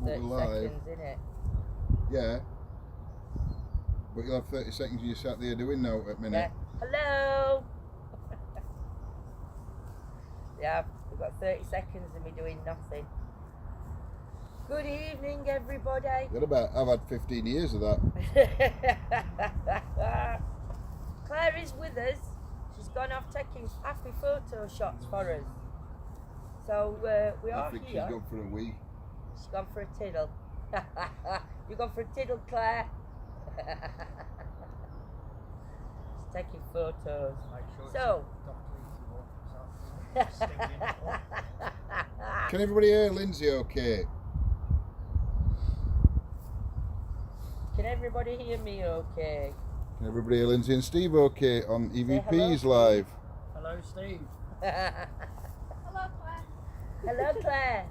30 seconds, innit? Yeah. But you'll have 30 seconds you sat there doing now at a minute. Yeah. Hello! Yeah, we've got 30 seconds and we're doing nothing. Good evening, everybody. I've had 15 years of that. Claire is with us. She's gone off taking happy photo shots for us. So we are I think here. she's gone for a wee. She's gone for a tiddle. You gone for a tiddle, Claire? She's taking photos. So. Can everybody hear Lindsay okay? Can everybody hear me okay? Can everybody hear Lindsay and Steve okay on EVP's hello, live? Hello, Steve. Hello, Claire. Hello, Claire.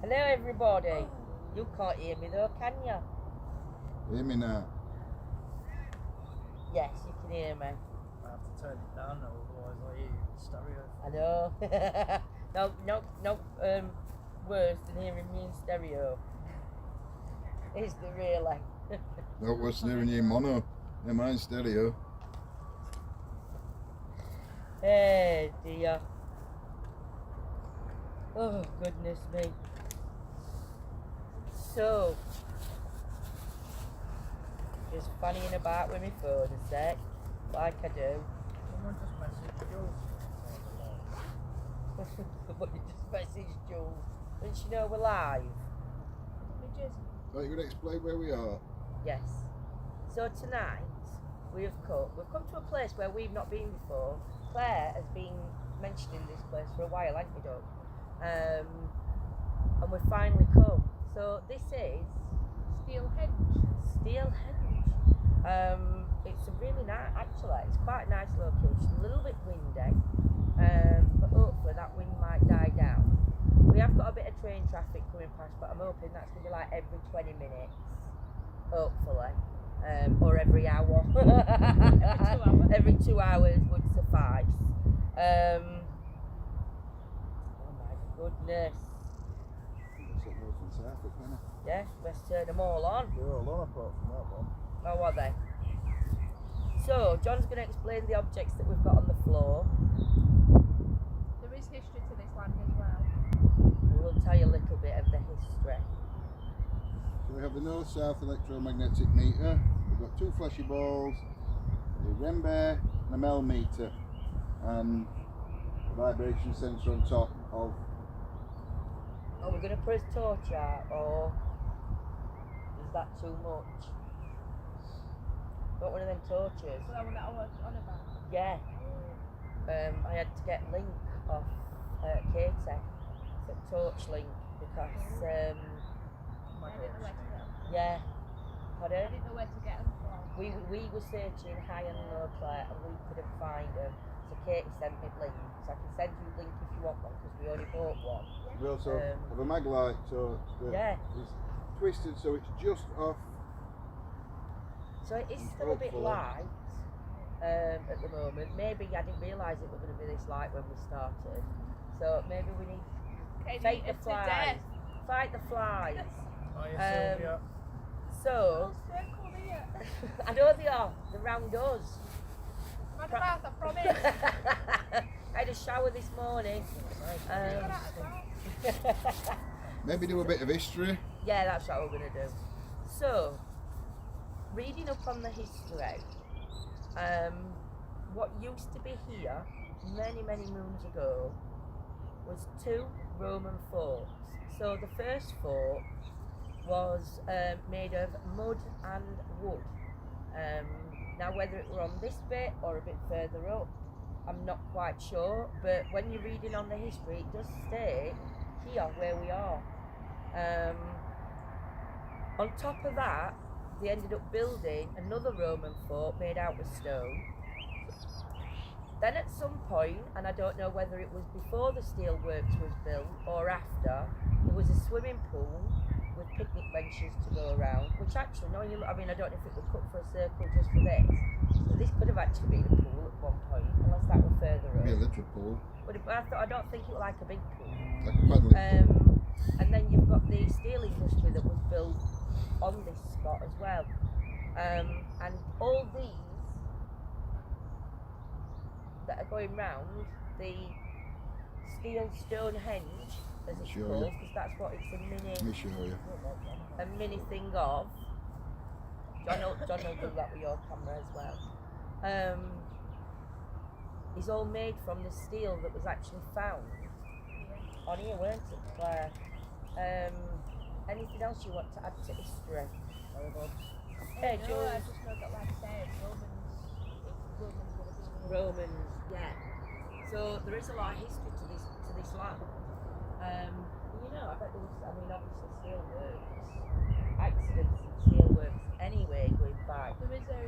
Hello, everybody. You can't hear me though, can you? Hear me now? Yes, you can hear me. I have to turn it down now, otherwise I hear you in stereo. I know. no, worse than hearing me in stereo. Is the really? No, worse than hearing you in mono. Yeah, mine's stereo. Hey dear. Oh goodness me. So, just fannying about with my phone a sec, like I do. Someone just messaged Jules. Somebody just messaged Jules. Didn't she know we're live? So you could explain where we are? Yes. So tonight we've come to a place where we've not been before. Claire has been mentioning this place for a while, hasn't you, Doug? And we've finally come. So this is Steel Henge. Steel Henge. It's a really nice, actually, it's quite a nice location. A little bit windy, but hopefully that wind might die down. We have got a bit of train traffic coming past, but I'm hoping that's going to be like every 20 minutes, hopefully, or every hour. Every 2 hours would suffice. Oh my goodness. Yeah, let's turn them all on. They're all on apart from that one. Oh, are they? So, John's going to explain the objects that we've got on the floor. There is history to this land as well. We'll tell you a little bit of the history. So we have the north-south electromagnetic meter. We've got two fleshy balls, a Rembe and a Mel meter, and a vibration sensor on top of. Are we going to put a torch out, or is that too much? Got one of them torches. So that one that I was on about. Yeah. I had to get Link off Katie for torch Link because I didn't know where to get them. yeah. I Pardon? didn't know where to get them from. We were searching high and low, Claire, and we couldn't find them. So Katie sent me Link. So I can send you Link if you want one because we only bought one. We also have a mag light torch that Yeah. is twisted so it's just off. So it is still a bit light at the moment. Maybe I didn't realise it was going to be this light when we started. So maybe we need to fight the flies. Fight the flies. Hiya, Sylvia. So, Circle here. I know they are. They're round us. Mad about, I promise. I had a shower this morning. Maybe do a bit of history. Yeah, that's what we're going to do. So, reading up on the history, what used to be here many, many moons ago was two Roman forts. So the first fort was made of mud and wood. Now whether it were on this bit or a bit further up, I'm not quite sure, but when you're reading on the history it does state here where we are. On top of that, they ended up building another Roman fort made out of stone. Then at some point, and I don't know whether it was before the steelworks was built or after, there was a swimming pool with picnic benches to go around, which actually, no, I mean, I don't know if it was cut for a circle just for this, so this could have actually been a pool at one point, unless that were further up. Maybe a little pool. But I don't think it was like a big pool. Like a paddling pool. And then got the steel industry that was built on this spot as well. And all these that are going round, the steel Stonehenge, as it's Sure, called, yeah. because that's what it's Let me show you. a mini thing of. John will do that with your camera as well. Is all made from the steel that was actually found on here, weren't it, Claire? Anything else you want to add to history? Hey, No, Jules. I just know that, like I said, Romans would have been here. Romans, yeah. So there is a lot of history to this land. You know, I bet there was, I mean, obviously steelworks, accidents in steelworks anyway going back. There is a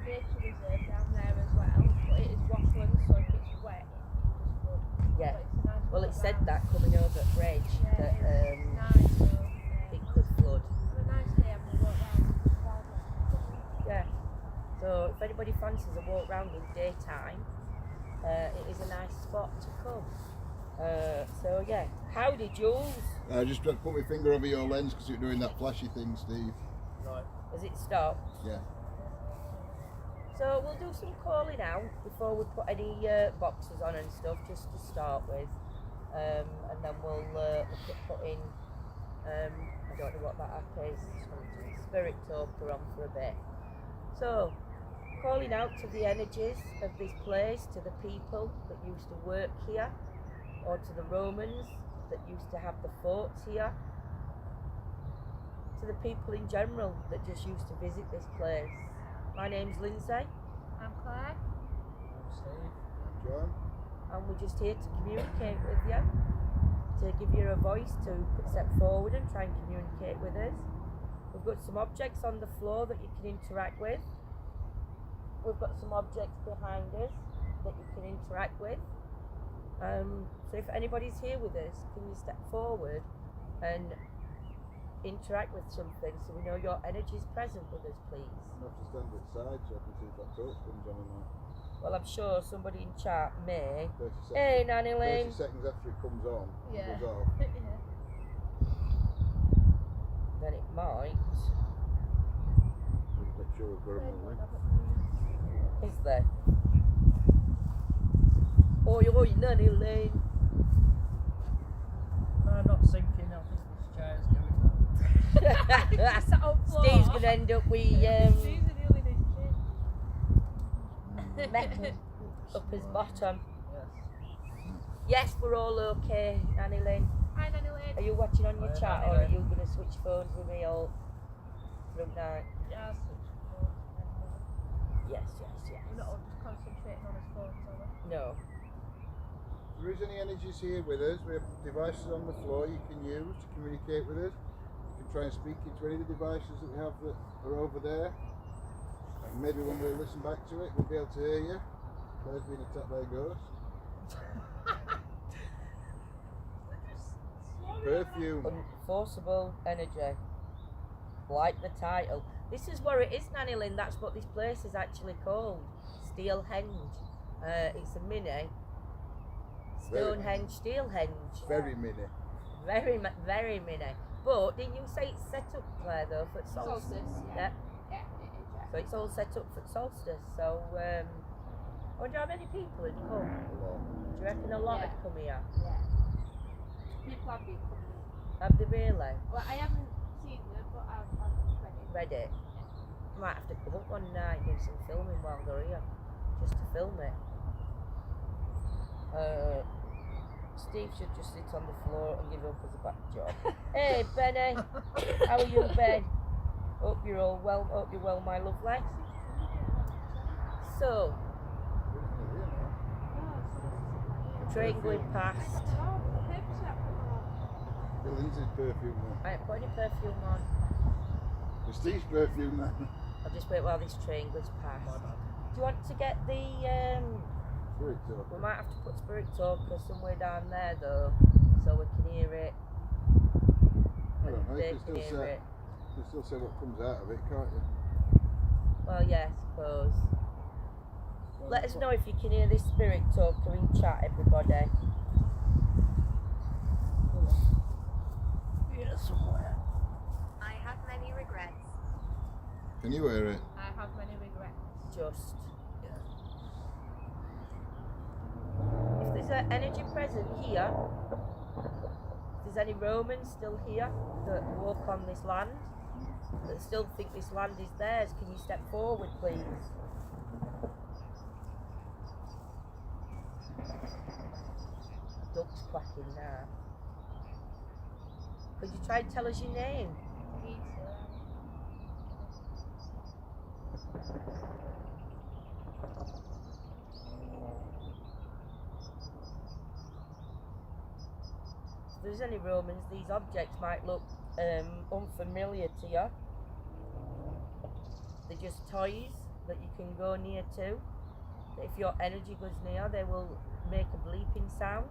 nature reserve down there as well, but it is waterland, so if it's wet, it just floods. Yeah. But it's a nice Well, it walk said round. that coming over at Bridge Yeah, that it's nice, so, it could flood. Have a nice day having a walk round. Yeah. So if anybody fancies a walk round in daytime, it is a nice spot to come. So yeah, howdy Jules. I just put my finger over your lens because you're doing that flashy thing, Steve. Right. Has it stopped? Yeah. So we'll do some calling out before we put any boxes on and stuff, just to start with, and then we'll look at putting, I don't know what that app is, Spirit Talker on for a bit. So, calling out to the energies of this place, to the people that used to work here, or to the Romans that used to have the forts here, to the people in general that just used to visit this place. My name's Lindsay, I'm Claire. I'm Steve. John? and we're just here to communicate with you, to give you a voice to step forward and try and communicate with us. We've got some objects on the floor that you can interact with. We've got some objects behind us that you can interact with. So if anybody's here with us, can you step forward and interact with something so we know your energy is present with us, please? I have to stand at the side so I can see if that torch comes on or not. Well, I'm sure somebody in chat may. 30 seconds. Hey, Nanny Lynn. 30 seconds after it comes on, Yeah. it goes off. Yeah. Then it might. Just make sure we've got them all in. Is there? Oi, oi, Nanny Lynn. No, I'm not sinking. I think this chair's going down. Sat on floor. Steve's gonna end up with Steve's nearly in his chin. metal up his bottom. Yes. Yes, we're all okay, Nanny Lynn. Hi, Nanny Lynn. Are you watching on your Hi, chat, Nanny or are Lynn. you gonna switch phones with me all through night? Yeah, switch. Yes, yes, yes. We're not all just concentrating on his phones, are we? No. If there is any energies here with us, we have devices on the floor you can use to communicate with us. You can try and speak into any of the devices that we have that are over there. And maybe when we listen back to it, we'll be able to hear you. Claire's being attacked by a ghost. Perfume. Unforceable energy. Like the title. This is where it is, Nanny Lynn. That's what this place is actually called. Steel Henge. It's a mini. Stonehenge, Steel Henge. Very mini. Very mini. But didn't you say it's set up, Claire, though, for solstice? Solstice, Yeah. Yeah, it is, yeah. So it's all set up for solstice. So, I wonder how many people had come. A lot. Do you reckon a lot Yeah. had come here? Yeah. People have been coming. Have they really? Well, I haven't seen them, but I've read it. Read it? I might have to come up one night and do some filming while they're here. Just to film it. Steve should just sit on the floor and give up as a back job. Hey Benny, how are you, Ben? Hope you're all well. Hope you're well, my lovely. So, train going past. Bill Lindsay's perfume then. I ain't putting any perfume on. It's Steve's perfume then. I'll just wait while this train goes past. My bad. Do you want to get the? Spirit talk. We might have to put Spirit Talker somewhere down there though, so we can hear it. I don't know, They you can can hear still say, it. you can still say what comes out of it, can't you? Well, yeah, I suppose. Let us know if you can hear this Spirit Talker in chat, everybody. Yes. Can you hear it? I have many regrets. Just. If there's an energy present here, if there's any Romans still here that walk on this land, that still think this land is theirs, can you step forward, please? Duck's quacking now. Could you try and tell us your name? If there's any Romans, these objects might look unfamiliar to you. They're just toys that you can go near to. If your energy goes near, they will make a bleeping sound.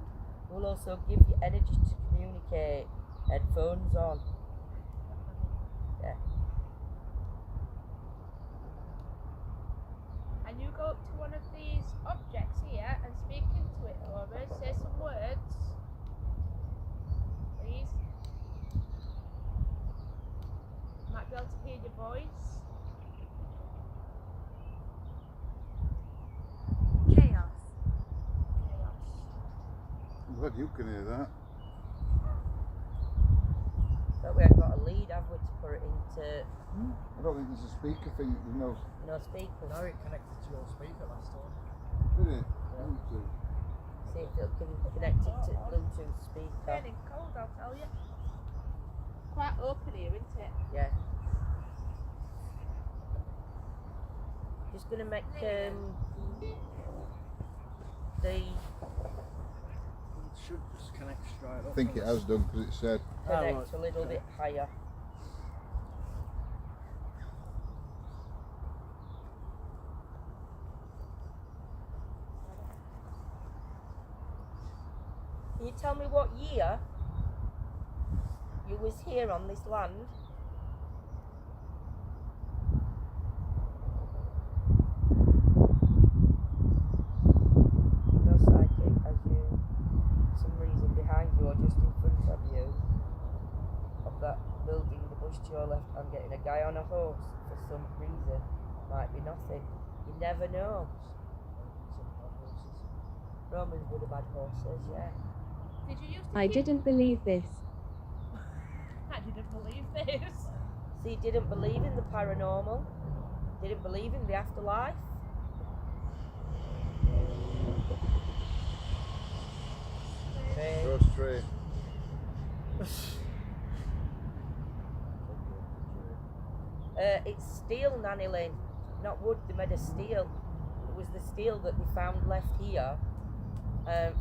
They will also give you energy to communicate. Headphones on. Yeah. And you go up to one of these objects here and speak into it, Laura. Say some words. Please. Might be able to hear your voice. Chaos. I'm glad you can hear that. But we haven't got a lead, have we, to put it into I don't think there's a speaker thing. no speakers. No, it connected to your speaker last time. Did it? Yeah. Bluetooth. See if it can connect it to Bluetooth speaker. Turning cold, I'll tell you. Quite open here, isn't it? Yeah. Just gonna make the It should just connect straight up. I think it has done because it said. connect a little bit higher. Can you tell me what year you was here on this land? No psychic, as you, for some reason behind you or just in front of you, of that building, the bush to your left, I'm getting a guy on a horse for some reason. Might be nothing. You never know. Romans would have had horses, yeah. Did you used to I keep- didn't believe this. I didn't believe this. So you didn't believe in the paranormal? Didn't believe in the afterlife? First tree. It's steel, Nanny Lynn, not wood. They made of steel. It was the steel that they found left here.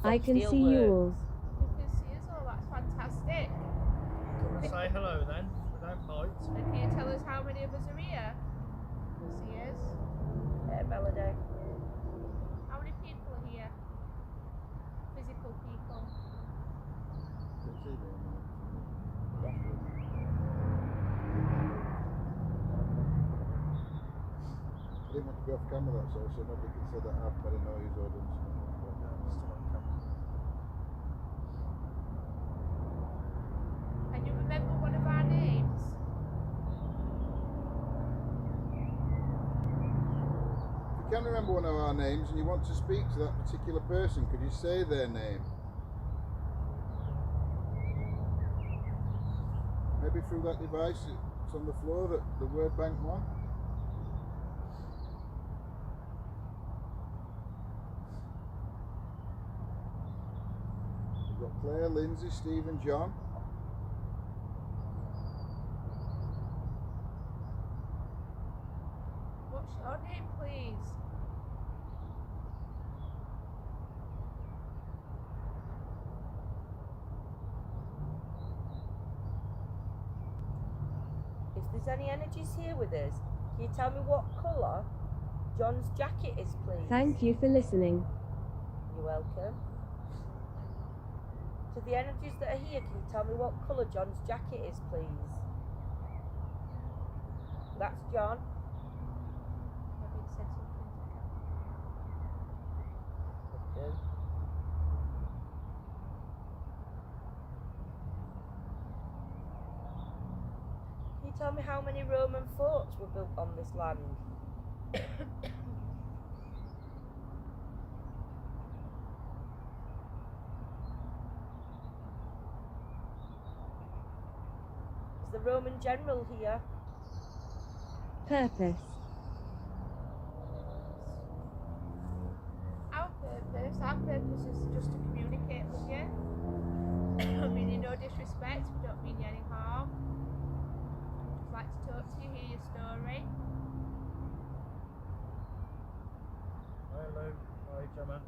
I can see you. yours. You can see us all, that's fantastic. Can we say hello then? We don't bite. And can you tell us how many of us are here? See us? Yeah, Melody. How many people are here? Physical people. I didn't want to be off camera, that's all, so nobody can say that I've made a noise or done something. Still on camera. Can you remember one of our names? If you can remember one of our names and you want to speak to that particular person, could you say their name? Maybe through that device it's on the floor, the word bank one. We've got Claire, Lindsay, Steve and John. What's your name, please? If there's any energies here with us, can you tell me what colour John's jacket is, please? Thank you for listening. You're welcome. To the energies that are here, can you tell me what colour John's jacket is, please? That's John. Maybe it said something to Kat. Okay. Can you tell me how many Roman forts were built on this land? Is the Roman general here? Purpose. Our purpose is just to communicate with you. I mean, in no disrespect, we don't mean you any harm. Just like to talk to you, hear your story. Hi Luke, hi Gemma.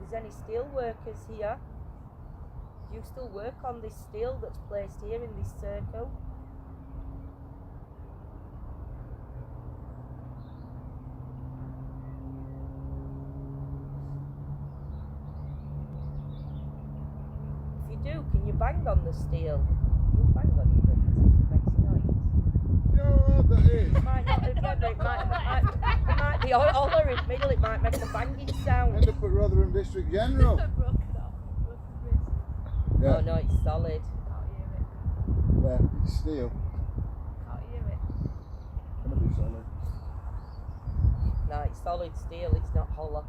Is there any steel workers here? Do you still work on this steel that's placed here in this circle? If you do, can you bang on the steel? You bang on it, look, see if it makes a noise. Do you know how hard that is? It might not, it might be all in the middle, it might make a banging sound. End up at Rotherham District General. Broken off, broken wrist. Yeah. Oh no, it's solid. Can't hear it. There, it's steel. Can't hear it. Gonna be solid. No, it's solid steel, it's not hollow.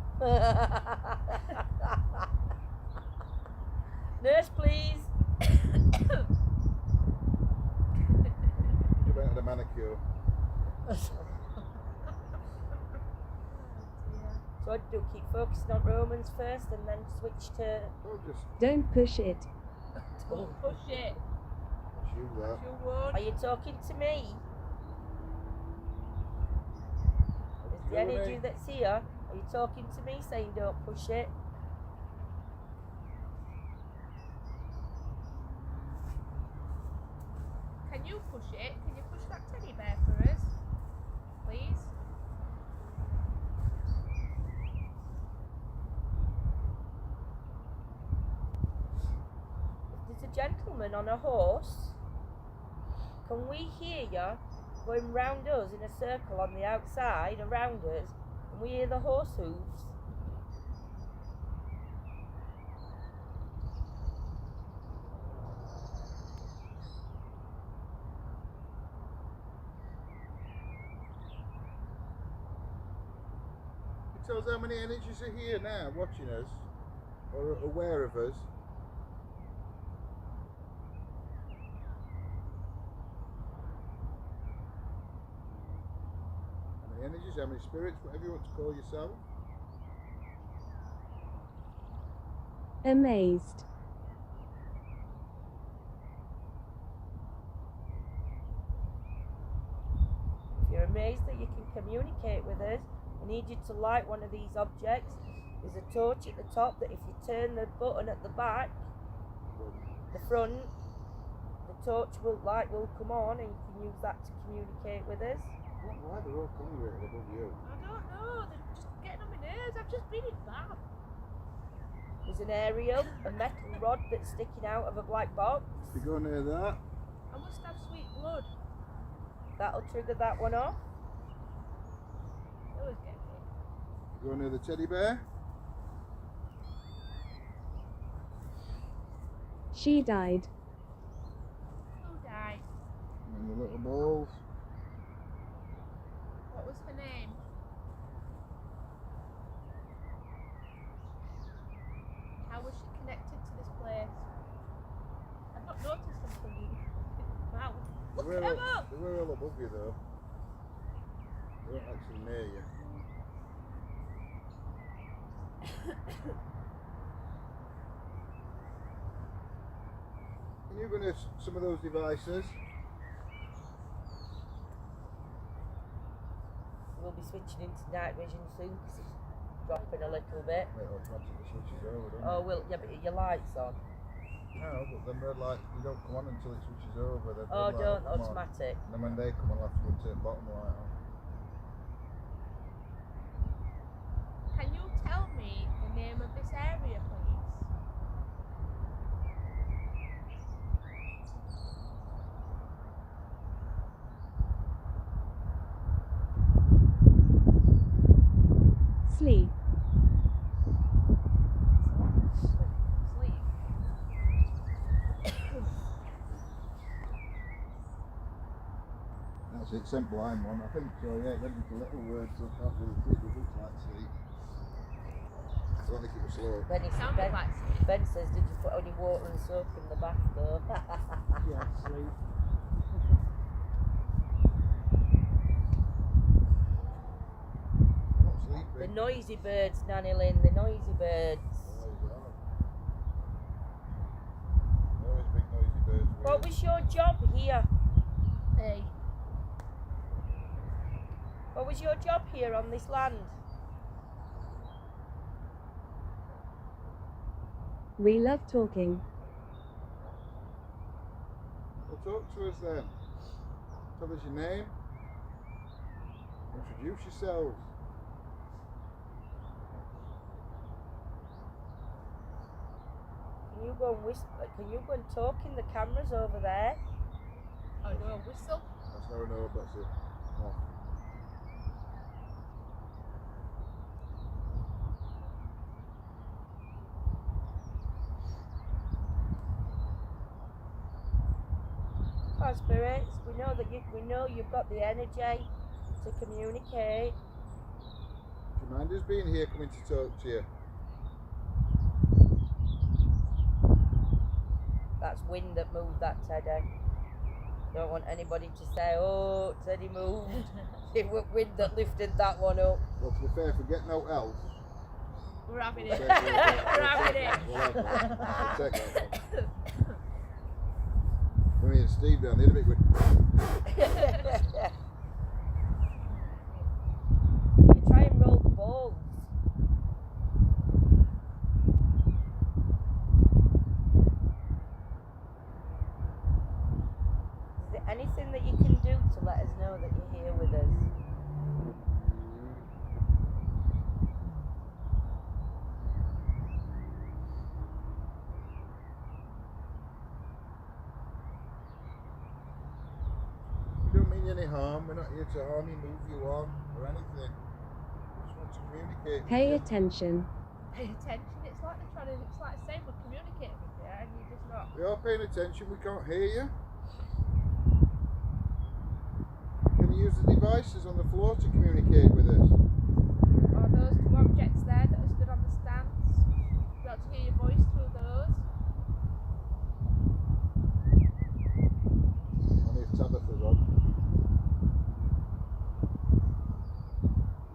Nurse, please. You better had a manicure. So I'd do keep focusing on Romans first and then switch to... Oh, just Don't push it. Don't push it. shoot that. You would. Are you talking to me? Is the Jeremy. energy that's here, are you talking to me saying don't push it? Can you push it? Can you push that teddy bear for us? Please? There's a gentleman on a horse. Can we hear you going round us in a circle on the outside around us? Can we hear the horse hooves? It tells how many energies are here now watching us or aware of us. How many energies, how many spirits, whatever you want to call yourself. Amazed. If you're amazed that you can communicate with us, I need you to light one of these objects. There's a torch at the top that if you turn the button at the back, the front, the torch light will come on and you can use that to communicate with us. Why they're all congregated above you? I don't know. They're just getting on my nerves. I've just been in bath. There's an aerial, a metal rod that's sticking out of a black box. If you go near that, I must have sweet blood. That'll trigger that one off. They always get me. go near the teddy bear. She died. Who died? And the little balls. What was her name? How was she connected to this place? I've not noticed them from you. Wow. Look They at were them all, up! they were all above you though. They weren't actually near you. Can you go near some of those devices? We'll be switching into night vision soon because it's dropping a little bit. It automatically switches over, doesn't Oh, it? well, yeah, but your light's on. No, but then red light, you don't come on until it switches over. Then Oh, red light don't, will come on. automatic. And then when they come on, I'll have to go and turn bottom light on. Can you tell me the name of this area, please? Sleep. That's it, sent blind one. I think so, yeah, it went into little words, so I can't really see it, but it looks like sleep. I don't think it was slow. Sounded like sleep. Ben says, did you put any water and soap in the bath though? Yeah, sleep. Not sleeping. The noisy birds, Nanny Lynn, the noisy birds. Always big noisy birds. What was your job here? Hey. What was your job here on this land? We love talking. Well, talk to us then. Tell us your name. Introduce yourselves. Can you go and whisper? Can you go and talk in the cameras over there? Oh, do a whistle? That's no, that's it. No. Oh, spirits, we know you've got the energy to communicate. Do you mind us being here coming to talk to you? That's wind that moved that Teddy. Don't want anybody to say, oh, Teddy moved. It was wind that lifted that one up. Well, to be fair, if we get no else, We're having we'll it. take it. We're having it. We'll have that. We'll take that. Me and Steve down there, a bit good. You try and roll the balls. Is there anything that you can do to let us know that you're here with us? We don't mean any harm. We're not here to harm you, move you on, or anything. We just want to communicate. Pay with you. attention. Pay attention. It's like they're trying to. It's like saying we're communicating with you, and you're just not. We are paying attention. We can't hear you. Can you use the devices on the floor to communicate with us? Are those two objects there that are stood on the stands? You got to hear your voice through those. Only if Tabitha's on.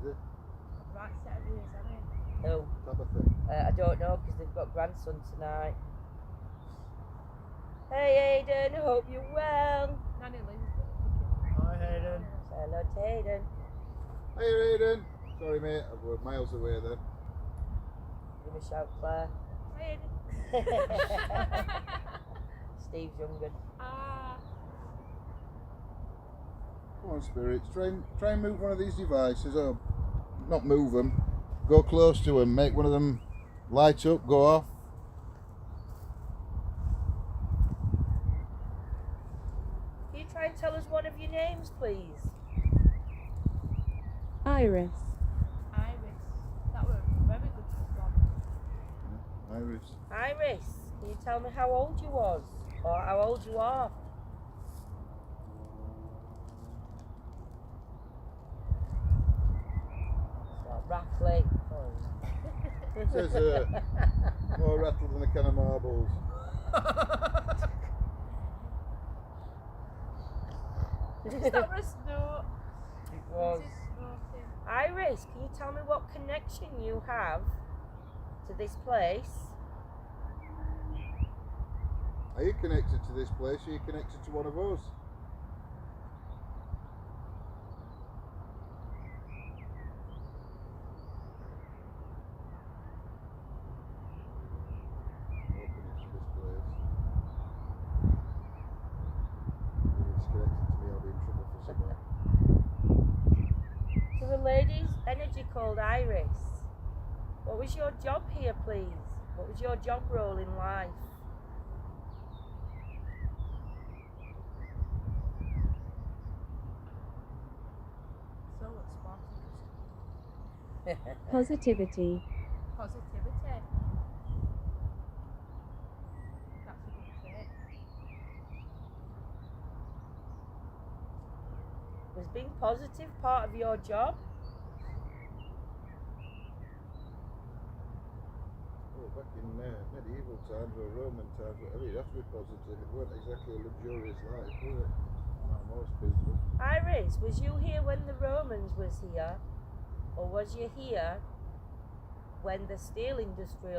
Is it? Right set of ears, haven't you? No, Tabitha. I don't know because they've got grandson tonight. Hey Aiden, hope you're well. Nanny Lynn's got the Hi, Hayden. Say hello to Aiden. Hey Aiden. Sorry mate, we're miles away then. Give me a shout, Claire. Hey, Aiden. Steve's younger. Ah. Come on spirits, try and move one of these devices, or not move them, go close to them, make one of them light up, go off. Can you try and tell us one of your names, please? Iris. Iris. That was a very good one. Iris. Iris, can you tell me how old you was? Or how old you are? Stop rattling. It says more rattle than a can of marbles. Is that for a snort? It was. This is snorting. Iris, can you tell me what connection you have to this place? Are you connected to this place? Are you connected to one of us? More connected to this place. If it's connected to me, I'll be in trouble for something. To the lady's energy called Iris. What was your job here, please? What was your job role in life? So what's sparking? Positivity. Positivity. That's a good trait. has been positive part of your job. Well, back in medieval times or Roman times, whatever, you have to be positive. It weren't exactly a luxurious life, was it? Most people. Iris, was you here when the Romans was here? Or was you here when the steel industry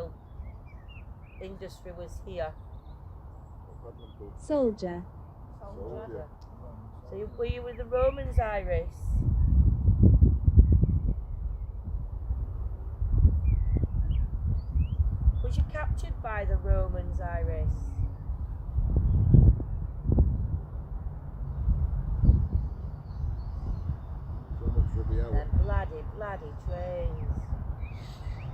was here? Soldier. Soldier. So were you with the Romans, Iris? Was you captured by the Romans, Iris? So much for the hour. Them bloody trains.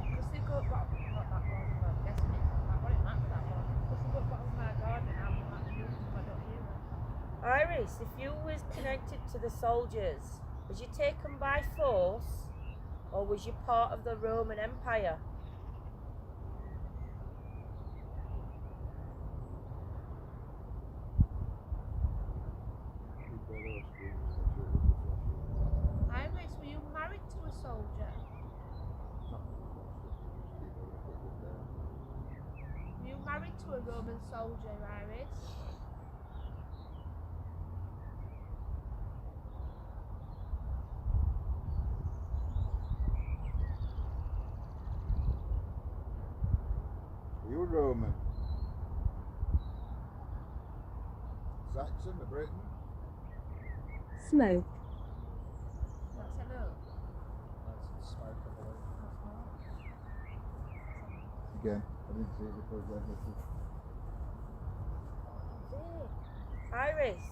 Because they go bottom, not that long, but I'm guessing it's not that, what it matters that long. Because they go bottom of my garden and I'm like, I don't hear them. Iris, if you was connected to the soldiers, was you taken by force or was you part of the Roman Empire? Iris, were you married to a soldier? Were you married to a Roman soldier, Iris? Are you a Roman? Saxon, a Briton? Smoke. That's a no. That's smoke, I believe. Again, I didn't see it before I Iris,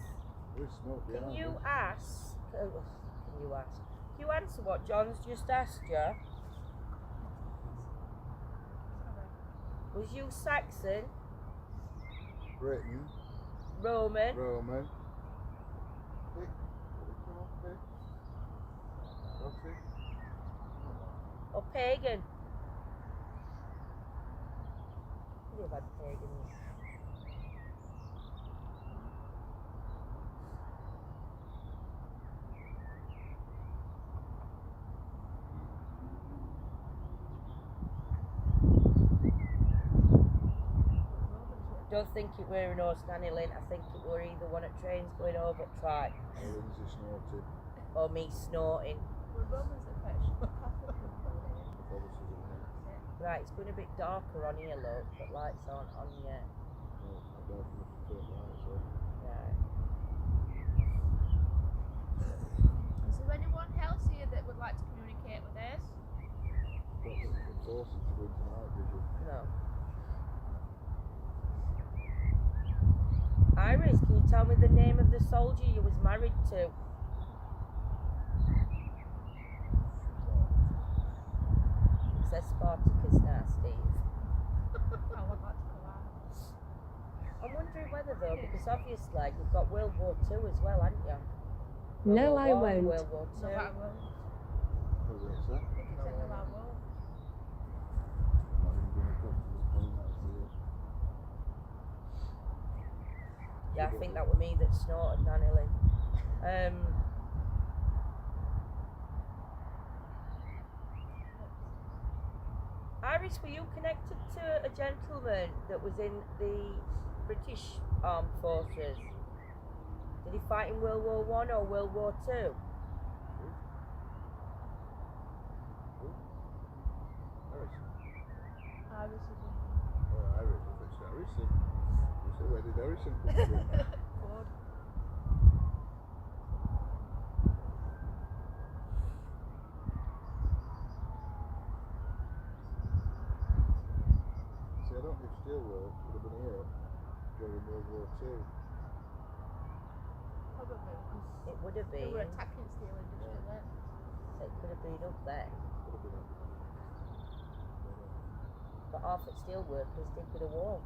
There is smoke can behind you us. ask? Can you answer what John's just asked you? Was you Saxon, Britain, Roman, Roman. Pick. Pick. What's it? or pagan? You've had pagans. Don't think it were an horse nanny lane. I think it were either one of trains going over track Lindsay snorted. or me snorting. Were Romans a Catholic? Catholicism, yeah. Right, it's going a bit darker on here, look, but lights aren't on yet. No, I don't have to turn lights on. Right. Is there anyone else here that would like to communicate with us? Don't think you can force it to go into night vision. No. Iris, can you tell me the name of the soldier you was married to? It says Spartacus now, Steve. I want that to go out. I'm wondering whether though, because obviously you've got World War II as well, haven't you? No, World I War One, won't. World War No, II. I won't. What's that? I think it's like, no, I won't. Not even going to come to this point, that's the Yeah, I think that was me that snorted, Nanny. Iris, were you connected to a gentleman that was in the British Armed Forces? Did he fight in World War One or World War Two? Harrison. Iris is in. Oh, Irish, I think it's Harrison. You say, where did Harrison come from? Ford. See, I don't think steelwork would have been here during World War II. Probably. 'Cause It would have they been. were attacking steel industry then. So it could have been up there. Could have been But half at steel workers did with a war.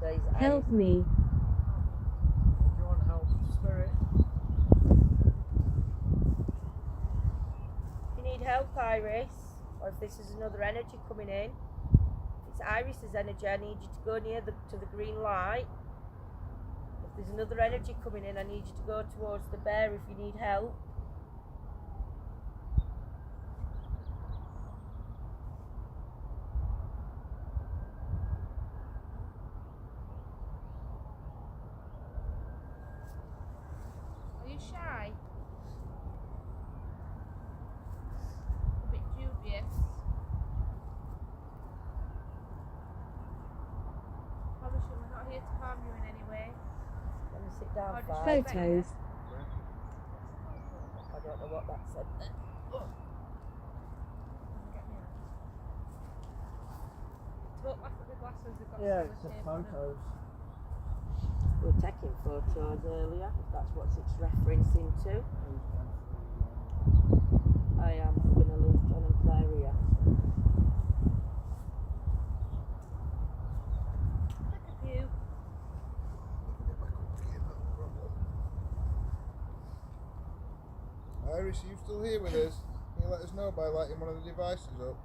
So he's Help me. If you want help, spirit, If you need help, Iris, or if this is another energy coming in, if it's Iris's energy, I need you to go near to the green light. If There's another energy coming in. I need you to go towards the bear if you need help. Are you shy? A bit dubious. Promise you we're not here to harm you in any way. Let me sit down, I'll just Fi. respect Photos. I don't know what that said then. Get me out. Don't laugh at the glasses, they've got Yeah, it's the sellotape on them. photos. We were taking photos earlier, if that's what it's referencing to. I am going to leave John and Claire here. Look at you. Iris, are you still here with us? Can you let us know by lighting one of the devices up?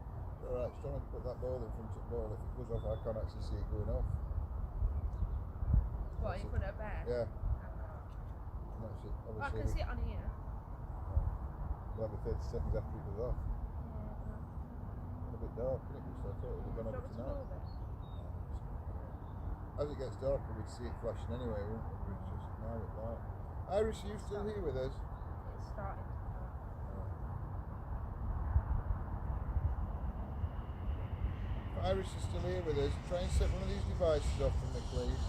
Alright, just trying to put that ball in front of the ball. If it goes off, I can't actually see it going off. What, in front of a bear? Yeah. And that's it. Oh, I Obviously, can see it on here. we'll have it 30 seconds after it goes off. Yeah, A bit dark, isn't it? So I thought it was going to no. be Do you want me to tonight. move it? As it gets darker, we'd see it flashing anyway, wouldn't we? It's just now it's light. Iris, are you still here with us? It's starting to start. If Iris is still here with us, try and set one of these devices off for me, please.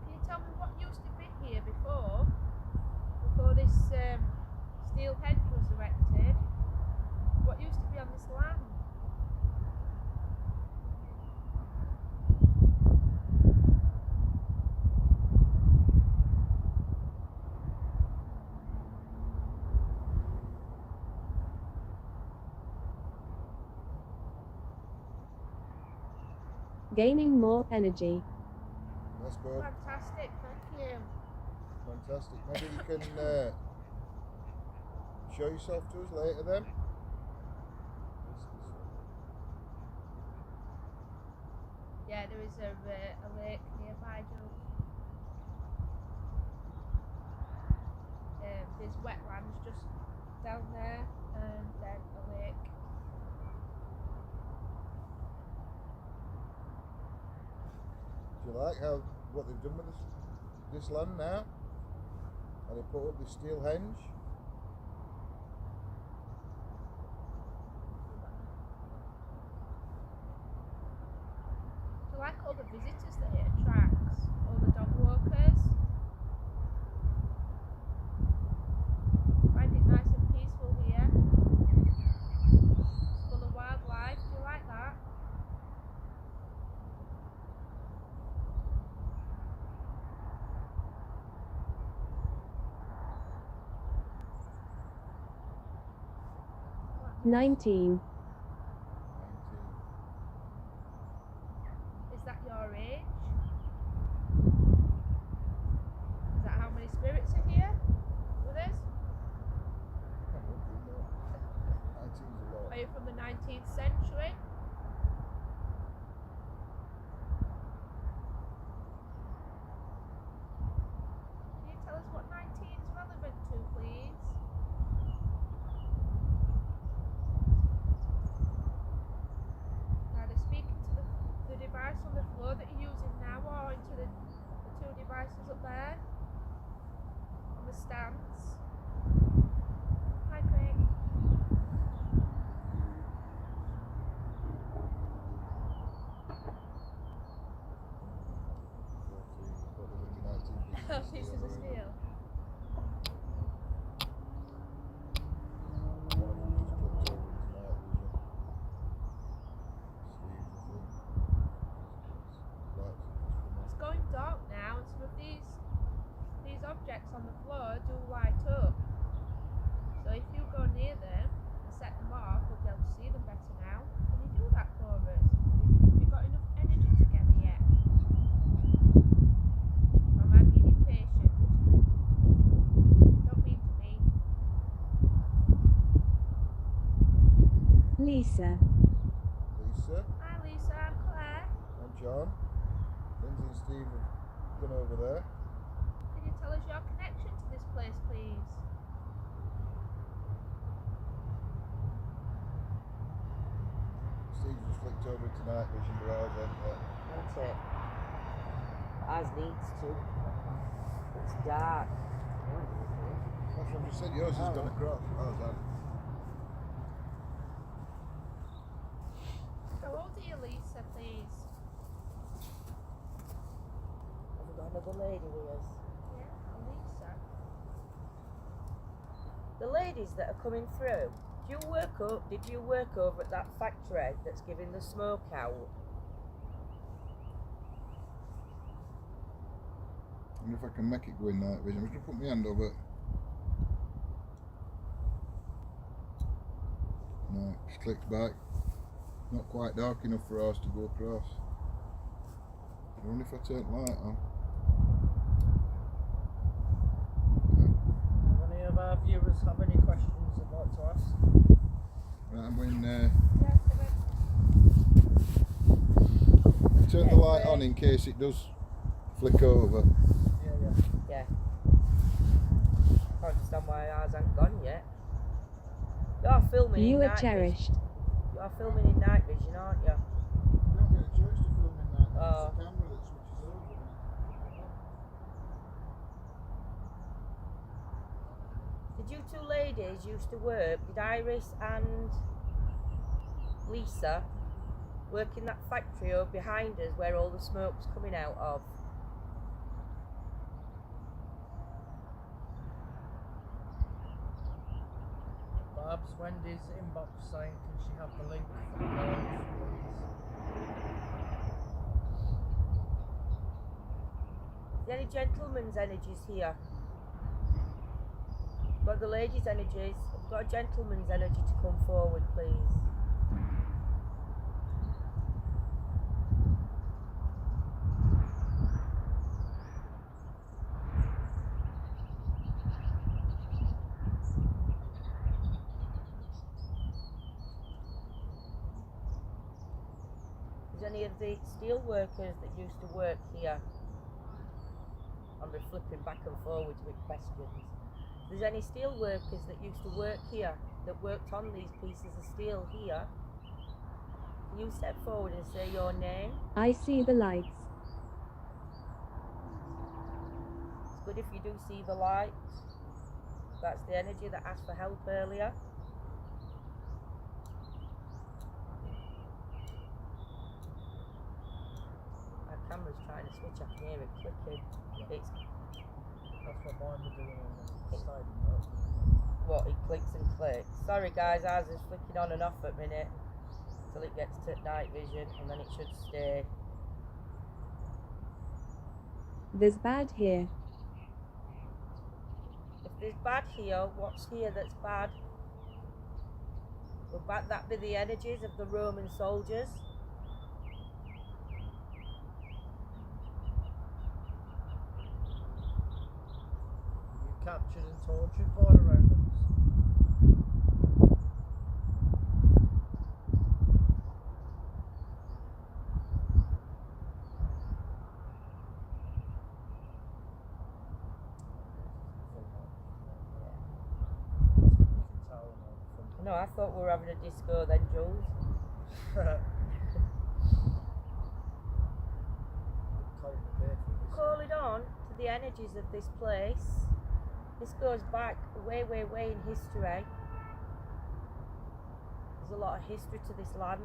Can you tell me what used to be here before? Before this steel hedge was erected? What used to be on this land? Gaining more energy. That's good. Fantastic, thank you. Fantastic. Maybe you can show yourself to us later then. Yeah, there is a lake nearby, Joe. There's wetlands just down there and then a lake. Do you like how what they've done with this land now? And they put up this steel henge. Do you like all the visitors that it attracts? All the dog walkers? Find it nice and peaceful here. It's full of wildlife. Do you like that? What? 19. Is that your age? Is that how many spirits are here with us? Are you from the 19th century? Can you tell us what 19 is relevant to, please? Either speaking to the device on the floor that you're using now or into the two devices up there on the stands. Hi, Craig. Pieces of steel. It's going dark now, and some of these objects on the floor do light up. So if you go near them and set them off, we'll be able to see them better now. Can you do that for us? Have you got enough energy together yet? Or am I being impatient? Don't mean to be. Lisa. Lisa Hi Lisa, I'm Claire. and John. Lindsay and Steve have gone over there. Can you tell us your connection to this place, please? Steve just flicked over to night vision, but ours ain't yet. That's it. Ours needs to. It's dark. That's what I just said, yours has gone across. Ours hasn't. How old are you, Lisa, please? Have we got another lady with us? Yeah, Lisa. The ladies that are coming through, did you work over at that factory that's giving the smoke out? I wonder if I can make it go in night vision. I'm just going to put my hand over it. No, just clicks back. Not quite dark enough for us to go across. I wonder if I turn the light on. Do any of our viewers have any questions they'd like to ask? Right, I'm going Yeah, come in. turn the light on in case it does flick over. Yeah. Yeah. I don't understand why ours ain't gone yet. You're filming You in are night cherished. vision. You're filming in night vision, aren't you? You don't get a choice to film in night vision. Oh. It's the camera that switches over. Did you two ladies used to work, did Iris and Lisa work in that factory over behind us where all the smoke's coming out of? Babs, Wendy's inbox saying, can she have the link for the merge, Is there any gentlemen's energies here? Got the ladies' energies. I've got a gentleman's energy to come forward, please. Is any of the steel workers that used to work here? I'm flipping back and forwards with questions. If there's any steel workers that used to work here, that worked on these pieces of steel here, can you step forward and say your name? I see the lights. It's good if you do see the light. That's the energy that asked for help earlier. My camera's trying to switch, I can hear it clicking. It's That's what mine were doing on the side of what, it clicks and clicks. Sorry guys, ours is flicking on and off at a minute till it gets to night vision and then it should stay. There's bad here. If there's bad here, what's here that's bad? Would that be the energies of the Roman soldiers? You captured and tortured by the Romans. No, I thought we were having a disco then, Jules. Calling on to the energies of this place. This goes back way, way, way in history. There's a lot of history to this land.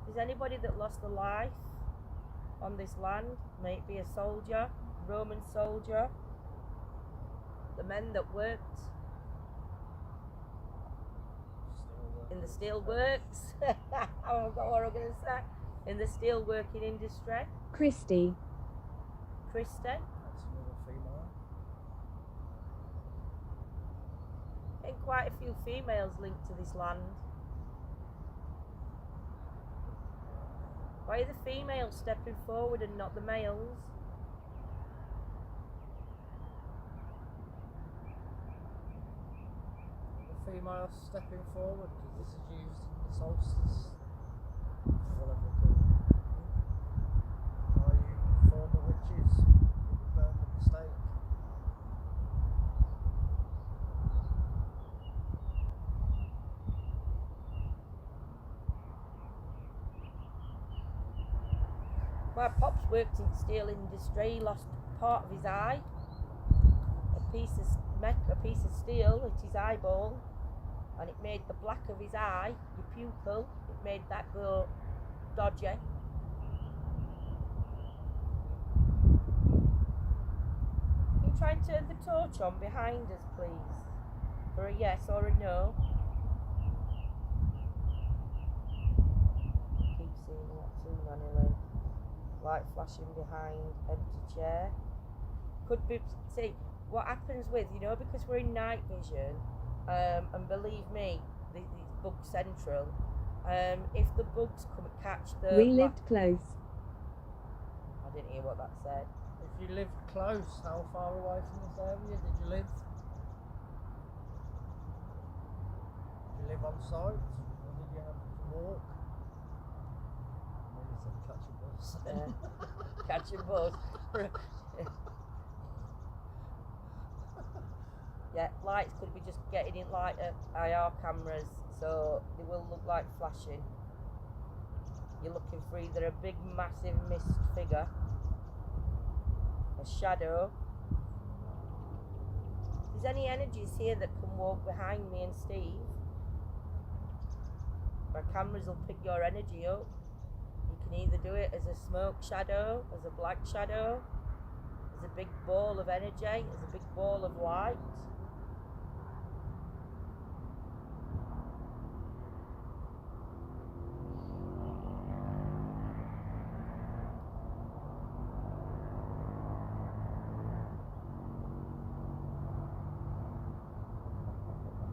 Is anybody that lost a life on this land? May it be a soldier, Roman soldier, the men that worked in the steel works. I forgot what I was going to say. In the steel working industry. Christy. Christy. That's another female. And quite a few females linked to this land. Why are the females stepping forward and not the males? The female stepping forward because this is used in the solstice, whatever they call it. Are you former witches who were burned at the stake? My pop's worked in steel industry. He lost part of his eye. A piece of steel at his eyeball, and it made the black of his eye, your pupil, it made that go dodgy. Can you try and turn the torch on behind us, please? For a yes or a no. Keep seeing that too, Manilyn. Light flashing behind, empty chair. Could be, see, what happens with, because we're in night vision, and believe me, it's bug central, if the bugs come and catch the... We lived close. I didn't hear what that said. If you lived close, how far away from this area did you live? Did you live on site, or did you have to walk? Maybe said catch a bus. Catch a bus. Yeah, lights could be just getting in like IR cameras, so they will look like flashing. You're looking for either a big, massive mist figure, a shadow. If there's any energies here that can walk behind me and Steve, my cameras will pick your energy up. You can either do it as a smoke shadow, as a black shadow, as a big ball of energy, as a big ball of light.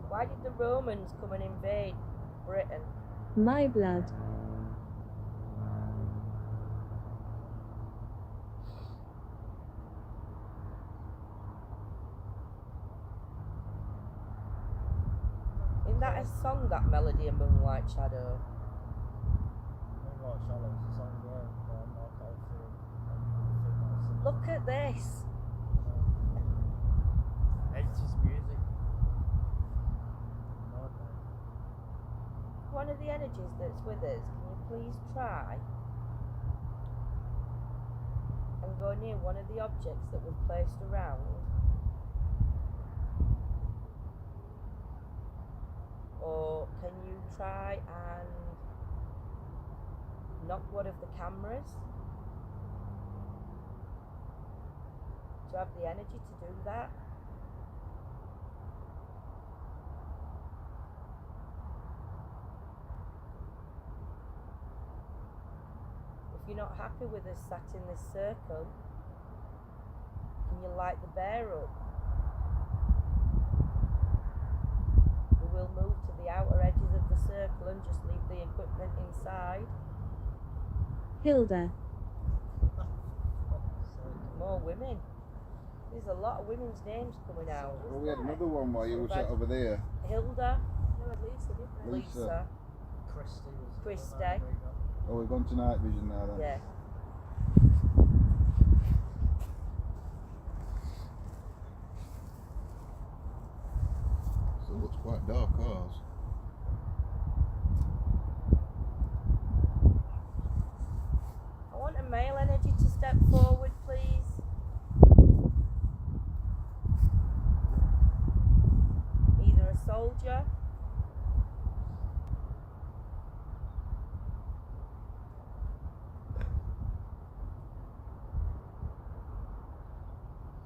Why did the Romans come and invade Britain? My blood. Isn't that a song, that melody, and Moonlight Shadow? Moonlight Shadow is a song, yeah, by Mark Oldfield and Look at this. 80s music. One of the energies that's with us, can you please try and go near one of the objects that we've placed around? Or can you try and knock one of the cameras? Do you have the energy to do that? If you're not happy with us sat in this circle, can you light the bear up? We will move to the outer edges of the circle and just leave the equipment inside. Hilda. More women. There's a lot of women's names coming out. Well, we had another one while you were sat over there. Hilda, No, Lisa, didn't we? Lisa, Christy was the Christy. name we got. Oh, we've gone to night vision now then. yeah. So it looks quite dark, ours. I want a male energy to step forward, please. Either a soldier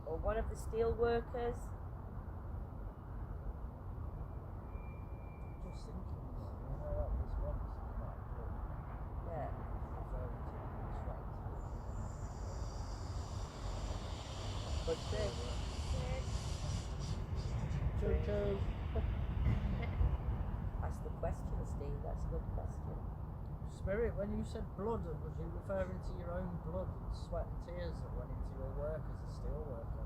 or one of the steel workers. Just thinking, that was once that book Yeah. referring to distracted. But this. Choo choo. That's the question, Steve. That's a good question. Spirit, when you said blood, was you referring to your own blood, sweat and tears that went into your work as a steel worker?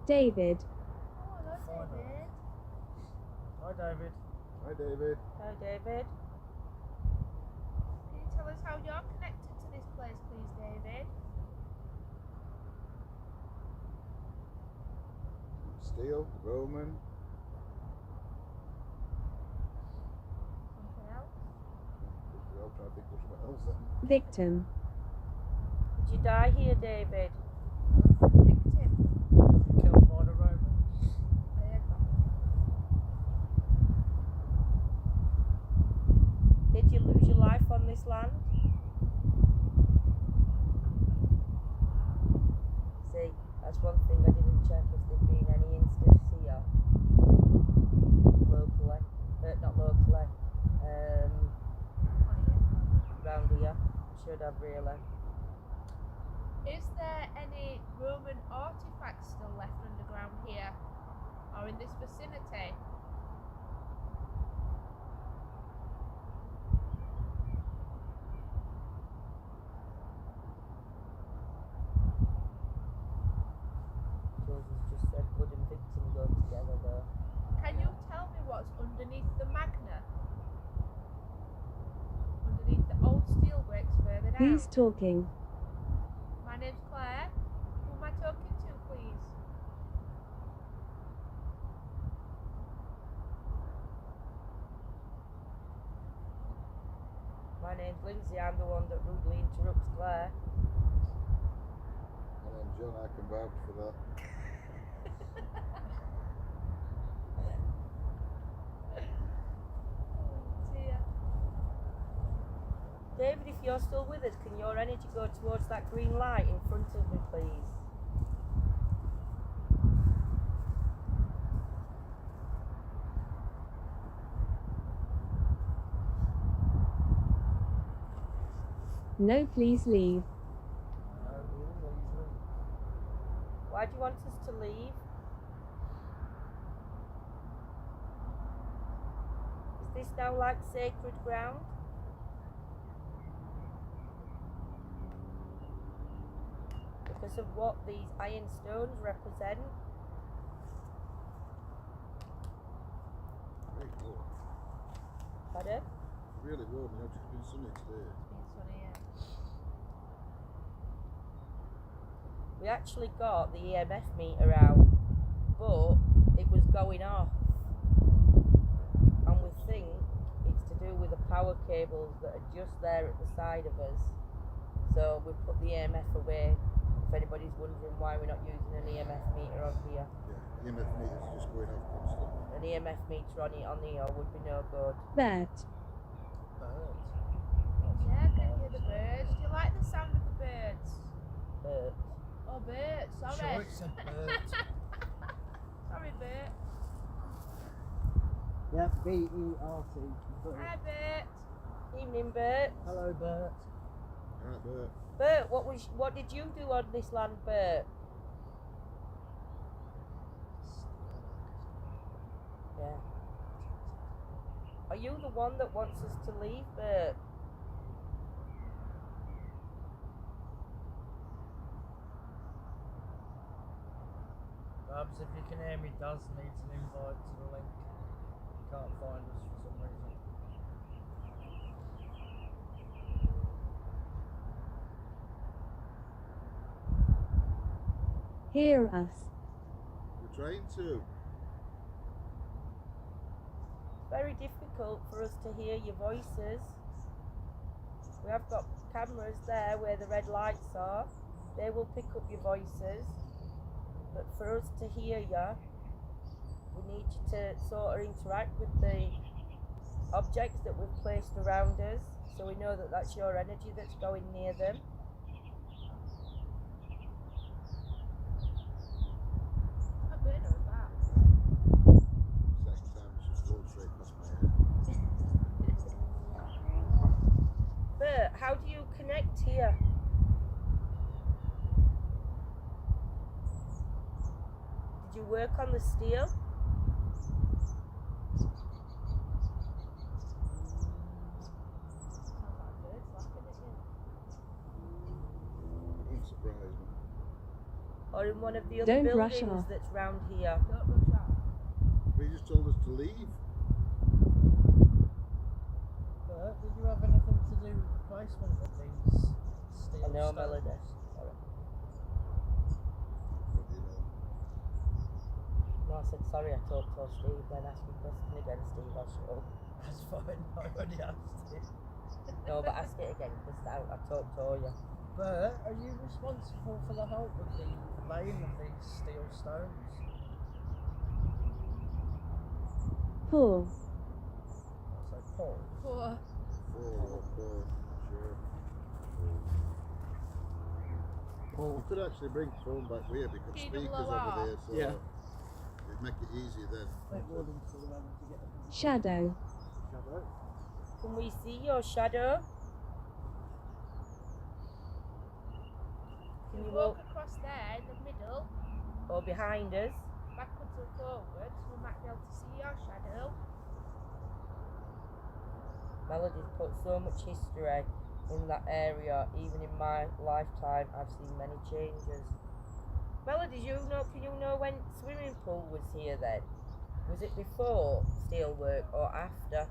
David. Oh, hello, Find David. Hi, David. Hi, David. Hi, David. Can you tell us how you're connected to this place, please, David? Steel, Roman. Something else? I'll try to think of something else then. Victim. Did you die here, David? Victim. Killed by the Romans. I heard that. Did you lose your life on this land? See, that's one thing I didn't check if there'd been any instance here. Locally. Not locally. Round here. Should have really. Is there any Roman artifacts still left underground here? Or in this vicinity? Joseph just said blood and victim go together though. Can you tell me what's underneath the magna? Underneath the old steelworks further down? Who's talking? My name's Claire. Who am I talking to, please? My name's Lindsay, I'm the one that rudely interrupts Claire. My name's John, I can vouch for that. Oh dear. David, if you're still with us, can your energy go towards that green light in front of me, please? No, please leave. No, easily. Why do you want us to leave? Is this now like sacred ground? Because of what these iron stones represent? Very cool. Pardon? Really warm, you know, it's been sunny today. It's funny, yeah. We actually got the EMF meter out, but it was going off. And we think it's to do with the power cables that are just there at the side of us. So we put the EMF away. If anybody's wondering why we're not using an EMF meter on here. Yeah, EMF meters are just going off constantly. An EMF meter on here would be no good. Bert. Birds. Yeah, I can hear the birds. Do you like the sound of the birds? But Oh, Bert, sorry. Sure, it said birds. Sorry, Bert. Yeah, B-E-R-T. Hi, Bert. evening, Bert. Hello, Bert. Alright, Bert. Bert, what did you do on this land, Bert? Yeah. Are you the one that wants us to leave, Bert? Perhaps if you can hear me, Daz needs an invite to the link. He can't find us for some reason. Hear us. We're trying to. It's very difficult for us to hear your voices. We have got cameras there where the red lights are. They will pick up your voices. But for us to hear you, we need you to sort of interact with the objects that we've placed around us, so we know that that's your energy that's going near them. A bird or a bat? Second time it's just flown straight past my head. Bert, how do you connect here? Did you work on the steel? Sounds like birds laughing at you. Wouldn't surprise me. or in one of the other Don't rush buildings off. that's round here. Don't rush off. We just told us to leave. Bert, did you have anything to do with the placement of these steel I know, stones? Melody. Sorry. What do you know? No, I said sorry, I talked to Steve, then ask me a question again, Steve, I'll shut up. That's fine, I already asked it. No, but ask it again, because I talked to you. Bert, are you responsible for the help with the laying of these steel stones? Poor. So Paul. Poor. Four, sure. We could actually bring the phone back here because speakers over there, so Yeah. it'd make it easier then. Thank Gordon for the moment to get the Shadow. shadow. Can we see your shadow? Can You you walk walk across there in the middle, or behind us? backwards or forwards, we might be able to see your shadow. Melody's put so much history in that area. Even in my lifetime, I've seen many changes. Melody, can you know when swimming pool was here then? Was it before steelwork or after?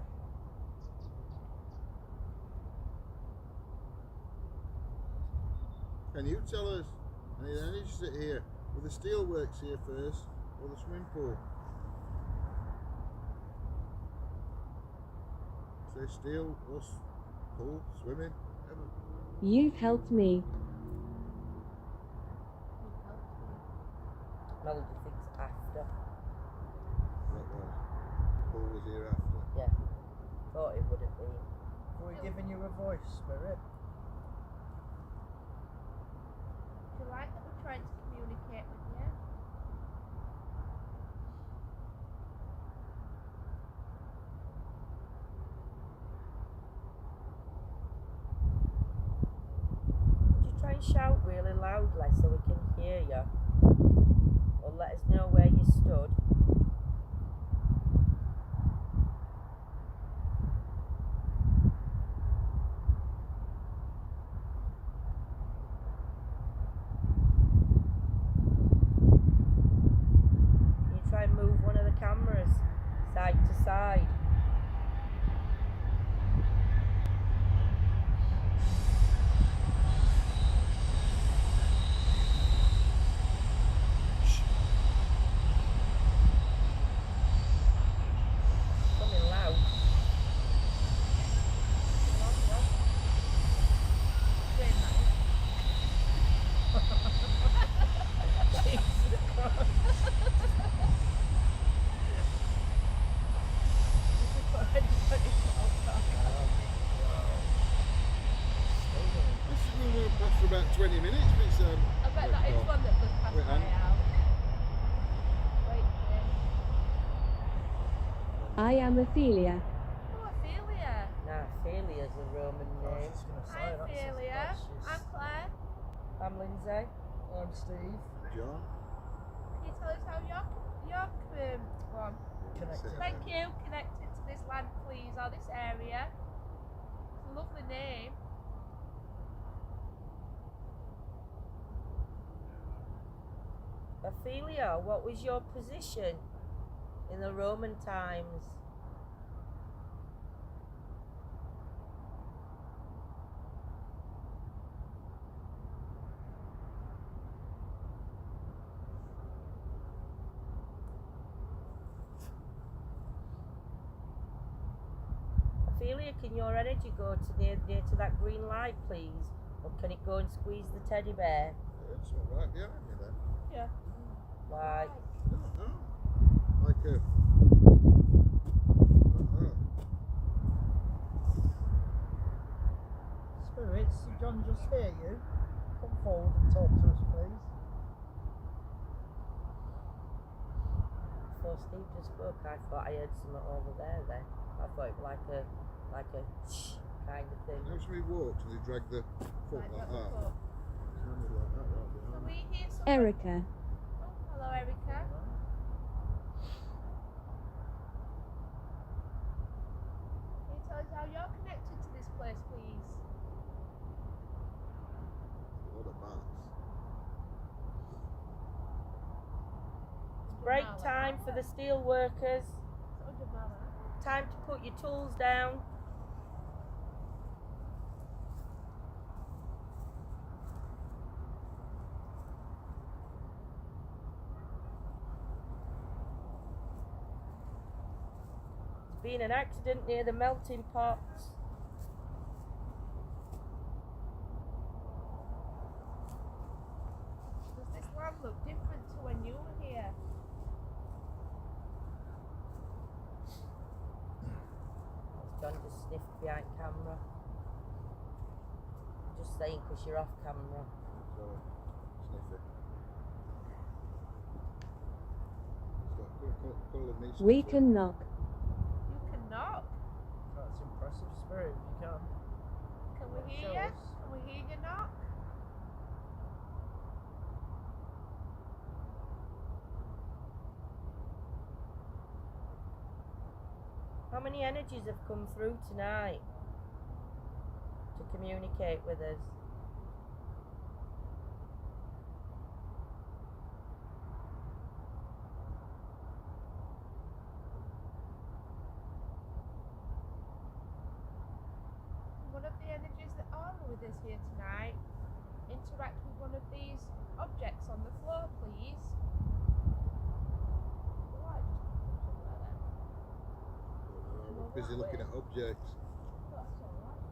Can you tell us? And then you sit here. Were the steelworks here first, or the swimming pool? Say steel, us, pool, swimming. Ever. You've helped me. Melody thinks after. What was? Pool was here after. Yeah. Thought it would have been. Are we giving you a voice, Spirit? Do you like that we're trying to communicate with you? Would you try and shout really loudly so we can hear you? Or let us know where you stood? Can you try and move one of the cameras side to side? Coming loud. Doing that. This is going to last for about 20 minutes. But it's, I bet that is one that was passed Wait, by Anne. out. Wait, I am Ophelia. oh, Ophelia. Nah, Ophelia's a Roman I was name. just going to say Hi, that's Ophelia. I'm Claire. I'm Lindsay. I'm Steve. John. Can you tell us how you're one? Connected. Thank you. Connected to this land, please, or this area. It's a lovely name. Ophelia, what was your position in the Roman times? Ophelia, can your energy go to near to that green light, please? Or can it go and squeeze the teddy bear? It's all right behind me then. Yeah. Like, No, no. Like a. Spirits, did John just hear you? Come forward and talk to us, please. before Steve just spoke, I thought I heard something over there then. I thought it was like a shh kind of thing. You know, somebody walks and they drag the foot Right, like got the that. foot. Sounded like that right Can behind we me. hear something? Erica. Oh, hello, Erica. Can you tell us how you're connected to this place, please? A lot of bats. Break time for the steel workers. Time to put your tools down. There's been an accident near the melting pots. Does this land look different to when you were here? John just sniffed behind camera. Just saying because you're off camera. Sorry, sniff it. We can knock. You can knock. That's impressive, Spirit. You can. Can we hear Show you? us. Can we hear you knock? How many energies have come through tonight to communicate with us? One of the energies that are with us here tonight, interact with one of these objects on the floor, please. The light just comes up there then. We're busy looking at objects. That's alright.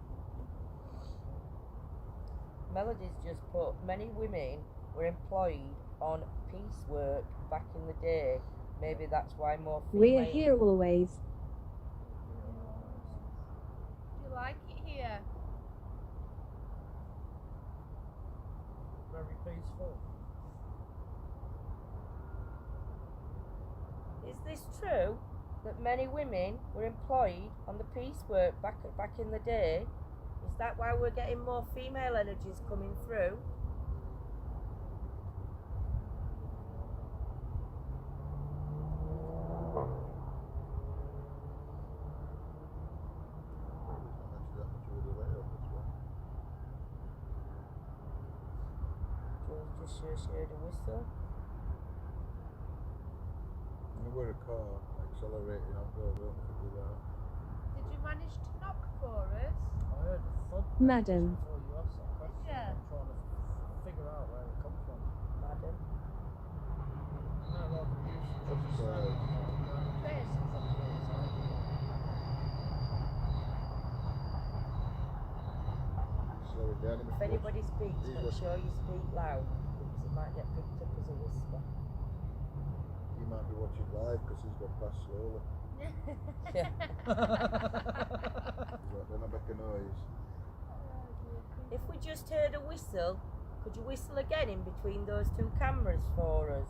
Melody's just put, many women were employed on piecework back in the day. Maybe that's why more female. We're here always. Do you like it here? Very peaceful. Is this true that many women were employed on the piecework back in the day? Is that why we're getting more female energies coming through? Jules just heard a whistle. We're a car accelerating up there, don't we, with that? Did you manage to knock for us? I heard a thud Madam. before you asked that question. Yeah. I'm trying to figure out where it comes from. Madam. No, rather than use just Upstairs. Chris. Slow it down a bit. If anybody speaks, These make were- sure you speak loud because it might get picked up as a whisper. He might be watching live because he's gone past slowly. Yeah. Right, then I make a noise. If we just heard a whistle, could you whistle again in between those two cameras for us?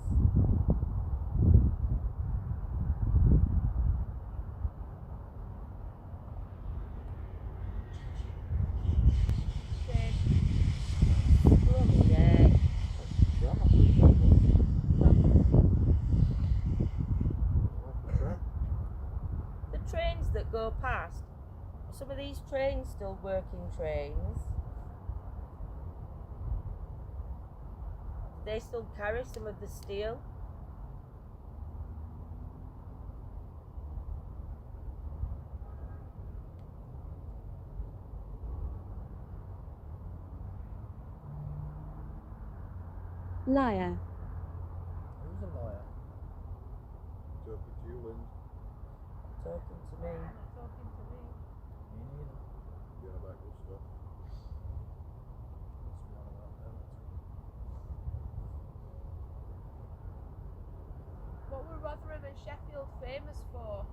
Bloody heck. Drama, please, that one. The trains that go past, are some of these trains still working trains? Do they still carry some of the steel? Liar. Who's a liar? Talking to you, Lynn. Talking to me. Not talking to me. Me neither. You're about good stuff. Must be on about them. What were Rotherham and Sheffield famous for?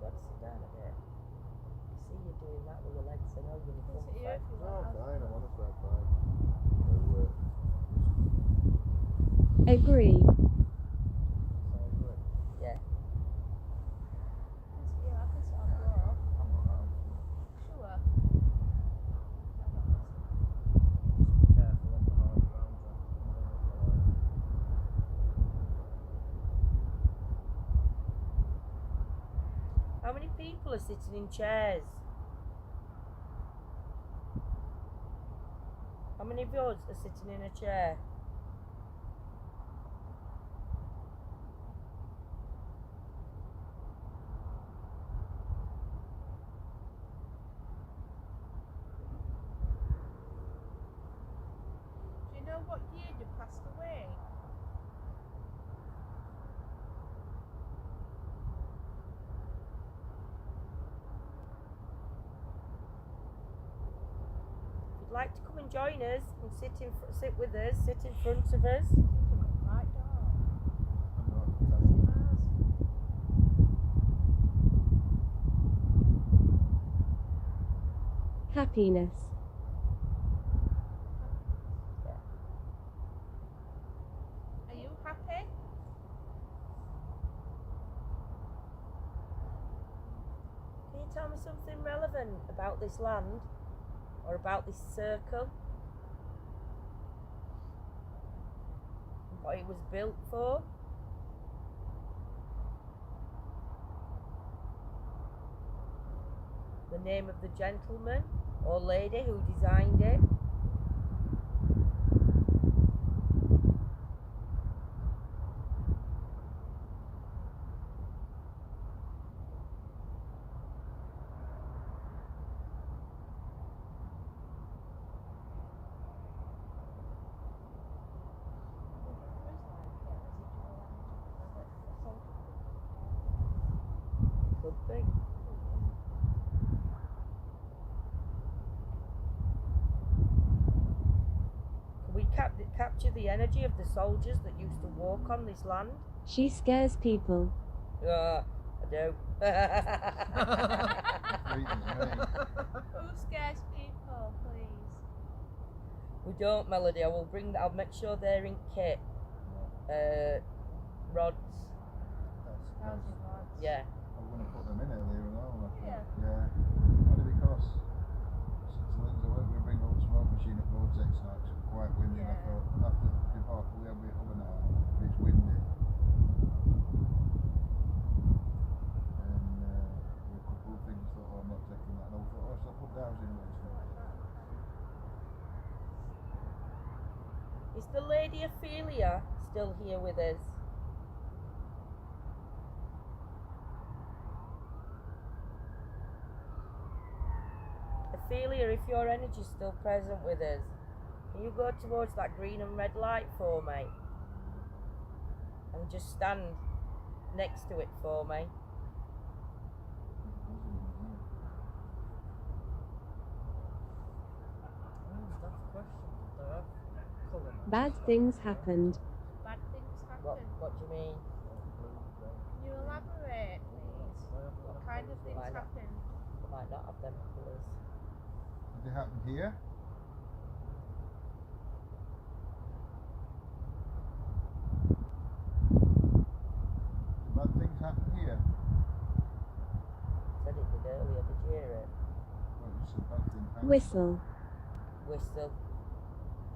Got to sit down a bit. I see you doing that with your legs. I know you're Is going it you if you No, want? I'm fine, I'm honestly, I'm fine. Agree. I agree. Yeah. Yeah, I can sit on the floor. I'm not around. Sure. Just be careful on the hard ground, John. How many people are sitting in chairs? How many of yours are sitting in a chair? like to come and join us and sit with us, sit in front of us. Right door. I'm not. Happiness. Are you happy? Can you tell me something relevant about this land or about this circle? What it was built for? The name of the gentleman or lady who designed it? Could be. Can we capture the energy of the soldiers that used to walk on this land? She scares people. I do. Who scares people, please? We don't, Melody. I'll make sure they're in kit. Rods. Rousing rods. Yeah. I was going to put them in earlier as well. I thought. Yeah. Yeah. Only because since Lindsay we're going to bring up the smoke machine at Vortex now 'cause it's quite windy. And I Yeah. thought after the debacle we'll be over now. It's windy. And there were a couple of things I thought, oh, I'm not taking that. And I thought, oh, so I'll put those in with this. Is the lady Ophelia still here with us? Ophelia, if your energy's still present with us, can you go towards that green and red light for me? And just stand next to it for me. That's the question. There are colour Bad things happened. Bad things happen. What do you mean? Can you elaborate, please? What kind of things Why not? happen? They might not have them colours. Did it happen here? Bad things happen here. Said it did earlier, did you hear it? Well, you said bad things happen. Whistle. Whistle.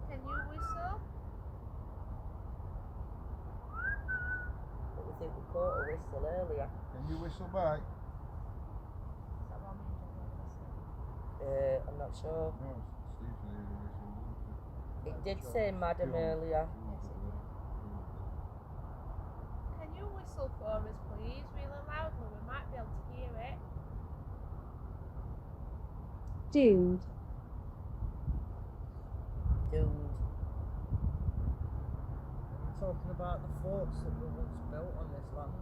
Can you whistle? But we think we caught a whistle earlier. Can you whistle back? Is that what means you're gonna whistle? I'm not sure. No, Steve said he had a whistle. It did say madam earlier. Yes, it did. Can you whistle for us, please? Really loudly. We might be able to hear it. Doomed. Doomed. We're talking about the forts that were once built on this land.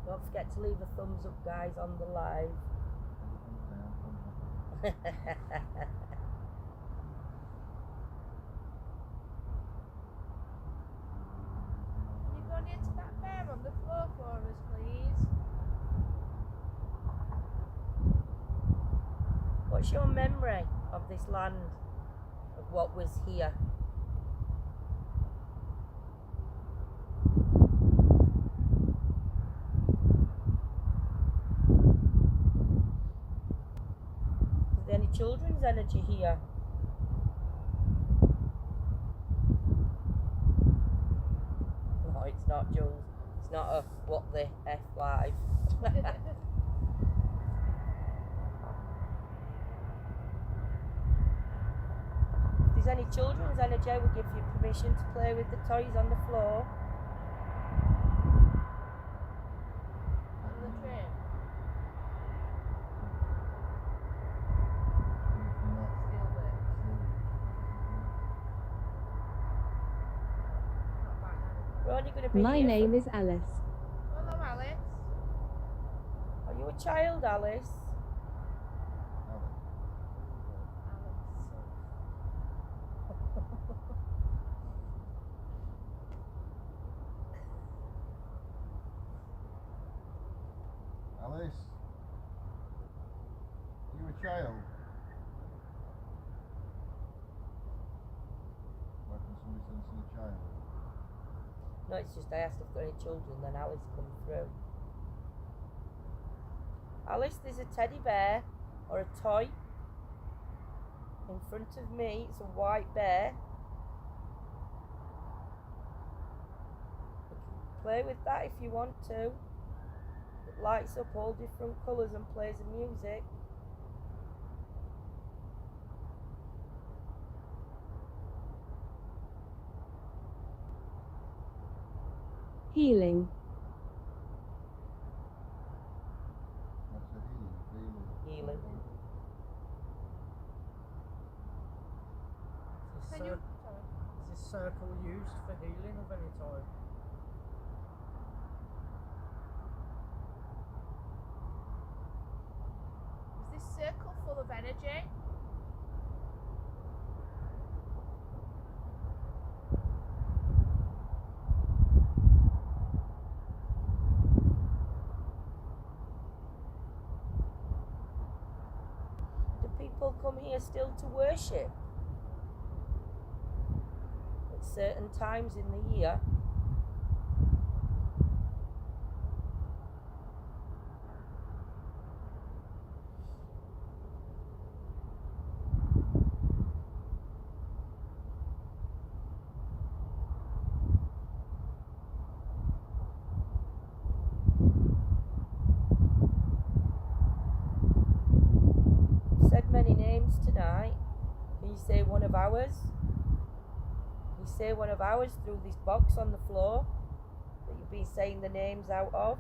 Don't forget to leave a thumbs up, guys, on the live. Can you go near to that bear on the floor for us, please? What's your memory of this land, of what was here? Is there any children's energy here? No, it's not, Jules. It's not a what the F live. If there's any children's energy, I will give you permission to play with the toys on the floor. On the train? Steelworks. only going to be My here name for... is Alice. Hello, Alice. Are you a child, Alice? Alice, are you a child? Why can somebody send a child? No, it's just I asked if there are any children, then Alice come through. Alice, there's a teddy bear or a toy in front of me. It's a white bear. You can play with that if you want to. It lights up all different colours and plays the music. Healing. What's a Healing. Is Can you? this, Sorry. is this circle used for healing of any type? Is this circle full of energy? Do people come here still to worship? At certain times in the year? Said many names tonight. Can you say one of ours? Can you say one of ours through this box on the floor that you've been saying the names out of?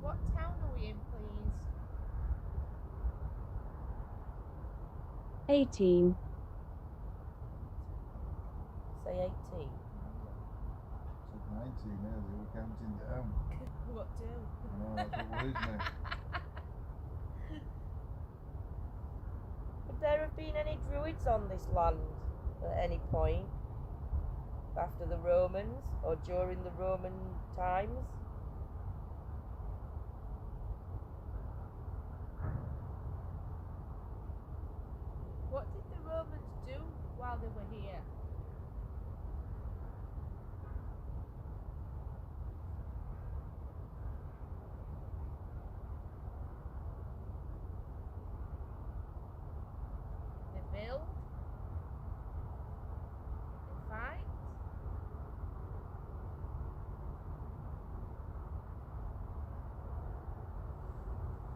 What town are we in, please? 18. Say 18. Said 19 earlier, we're counting down. What do? I know, that's what worries me. Would there have been any druids on this land at any point after the Romans or during the Roman times? What did the Romans do while they were here? They build. They fight.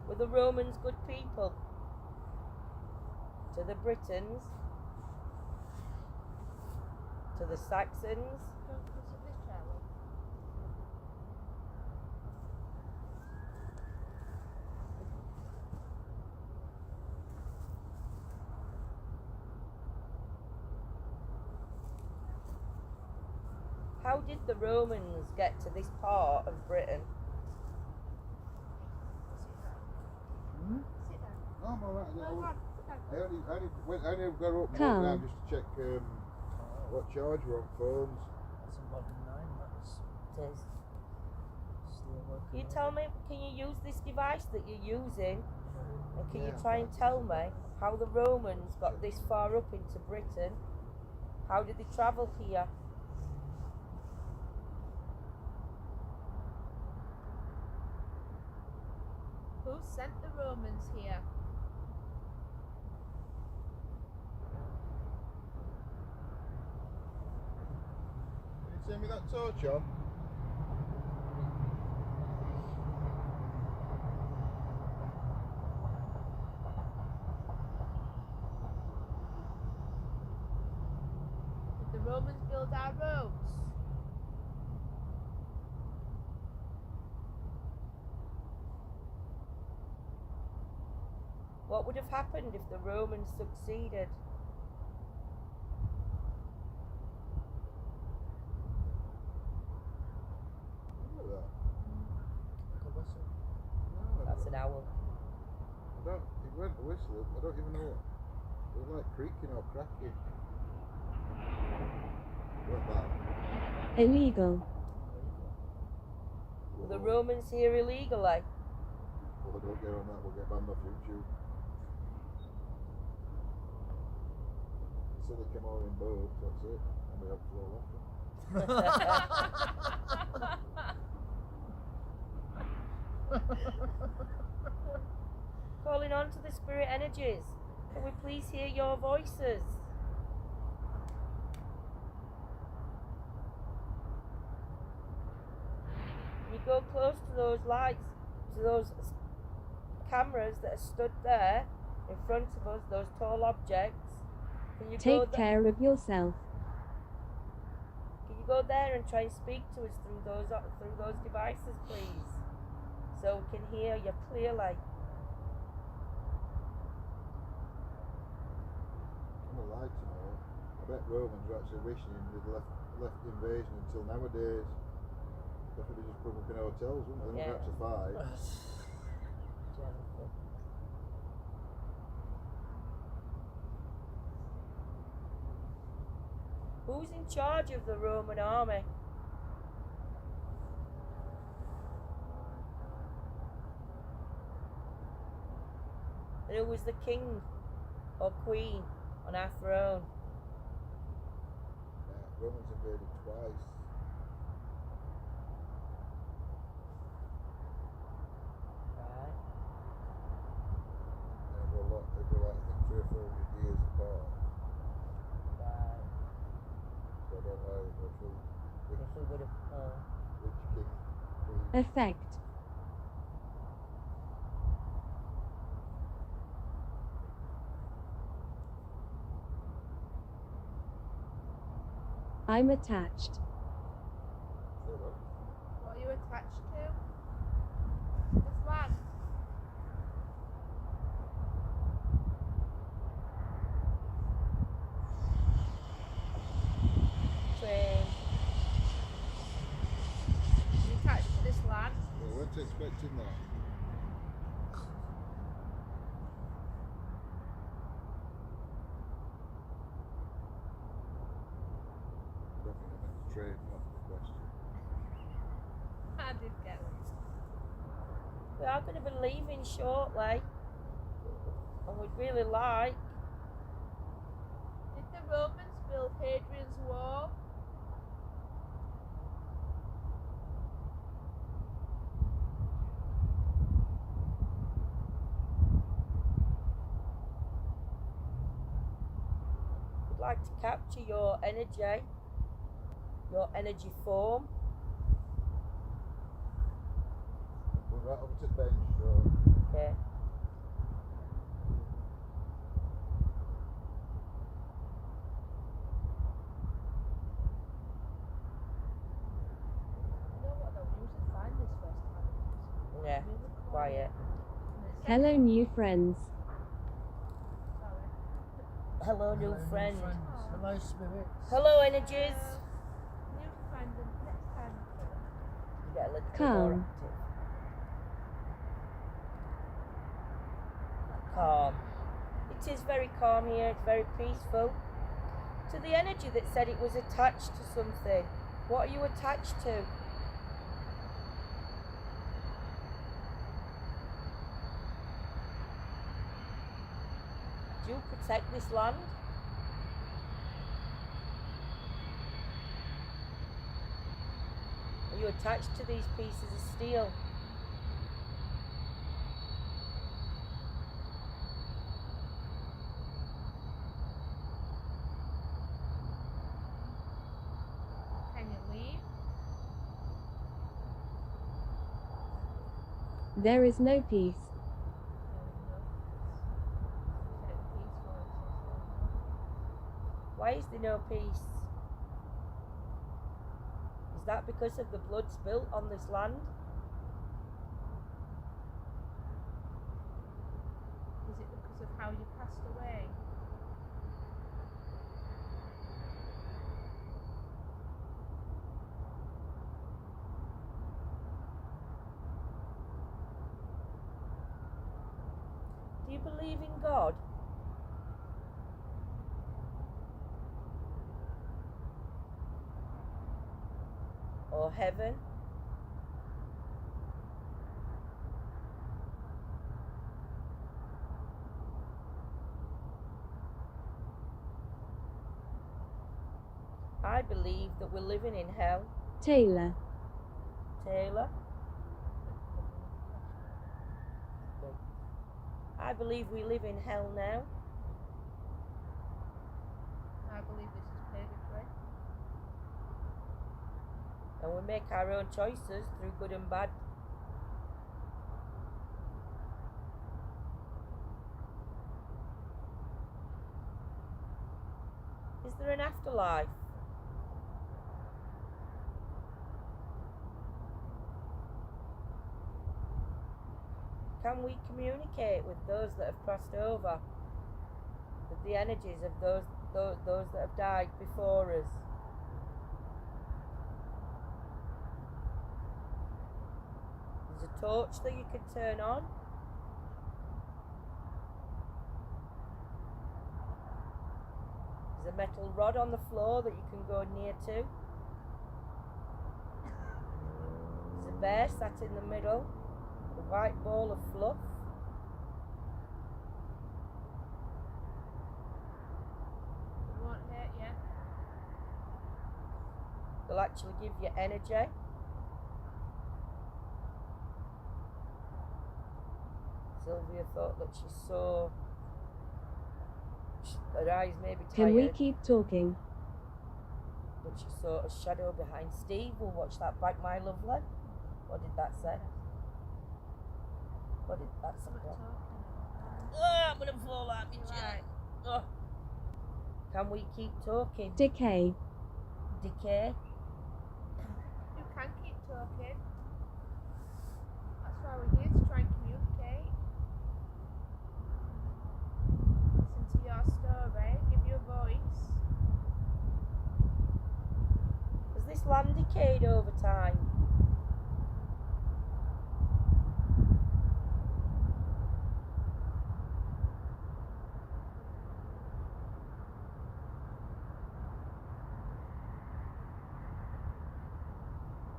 Were the Romans good people to the Britons, to the Saxons? Don't visit this child. How did the Romans get to this part of Britain? Sit down. Hmm? Sit down. No, I'm alright. No, go on. Sit down. I only got up and Carl. walked round just to check what charge we're on phones. That's a modern name, that's It is. still working. Can you tell me, can you use this device that you're using? And can you Yeah. try and tell me how the Romans got this far up into Britain? How did they travel here? Who sent the Romans here? Can you turn me that torch on? Did the Romans build our roads? What would have happened if the Romans succeeded? Look at that. Like a whistle. No, That's an owl. I don't. It went to whistle. I don't even know what. It was like creaking or cracking. What that? Illegal. Were the Romans here illegally? Well, don't get on that. We'll get banned off YouTube. So they came over in boats. That's it. And we have flow left. Calling on to the spirit energies. Can we please hear your voices? You go close to those lights, to those cameras that are stood there in front of us, those tall objects. Can you go Take care of yourself. Can you go there and try and speak to us through those devices, please, so we can hear you clearly? I'm a lie to know. I bet Romans were actually wishing they'd left invasion until nowadays. That's what they just put up in hotels, wouldn't they? They Yeah. never had to fight. Who's in charge of the Roman army? And who was the king or queen on our throne? Yeah, Romans invaded twice. Right. And they were like, I think 300 or 400 years apart. Right. So I don't know which If we would have. king, queen. Effect. I'm attached. What are you attached to? This land. Train. You attached to this land. Well, weren't expecting that. I don't think I meant to trade, not the question. I did get it. We are going to be leaving shortly, and we'd really like. Did the Romans build Hadrian's Wall? We'd like to capture your energy form. We're right over to the bench, so Okay. You know what? They'll usually find this first time. Yeah. Really Quiet. And it says- Hello, new friends. Sorry. Hello, new friend. Hello, spirits. Hello, energies. You'll find them next time. You get a little bit Calm. more active. Calm. It is very calm here. It's very peaceful. To the energy that said it was attached to something. What are you attached to? Do you protect this land? Are you attached to these pieces of steel? Can you leave? There is no peace. Why is there no peace? Is that because of the blood spilt on this land? Is it how you passed away. Do you believe in God? Or heaven? I believe that we're living in hell. Taylor. Taylor? I believe we live in hell now. I believe this is purgatory. And we make our own choices through good and bad. Is there an afterlife? Can we communicate with those that have crossed over? With the energies of those that have died before us? There's a torch that you can turn on. There's a metal rod on the floor that you can go near to. There's a bear sat in the middle, a white ball of fluff. It won't hurt you. They'll actually give you energy. Sylvia thought that she saw her eyes may be tired, Can we keep talking? but she saw a shadow behind Steve. We'll watch that back, my lovely. What did that say? What did that say? Something talking. Oh, I'm gonna fall out my chair. Right. Oh. Can we keep talking? Decay. Decay? You can keep talking. That's why we're here, to try and communicate. Listen to your story, give you a voice. Has this land decayed over time?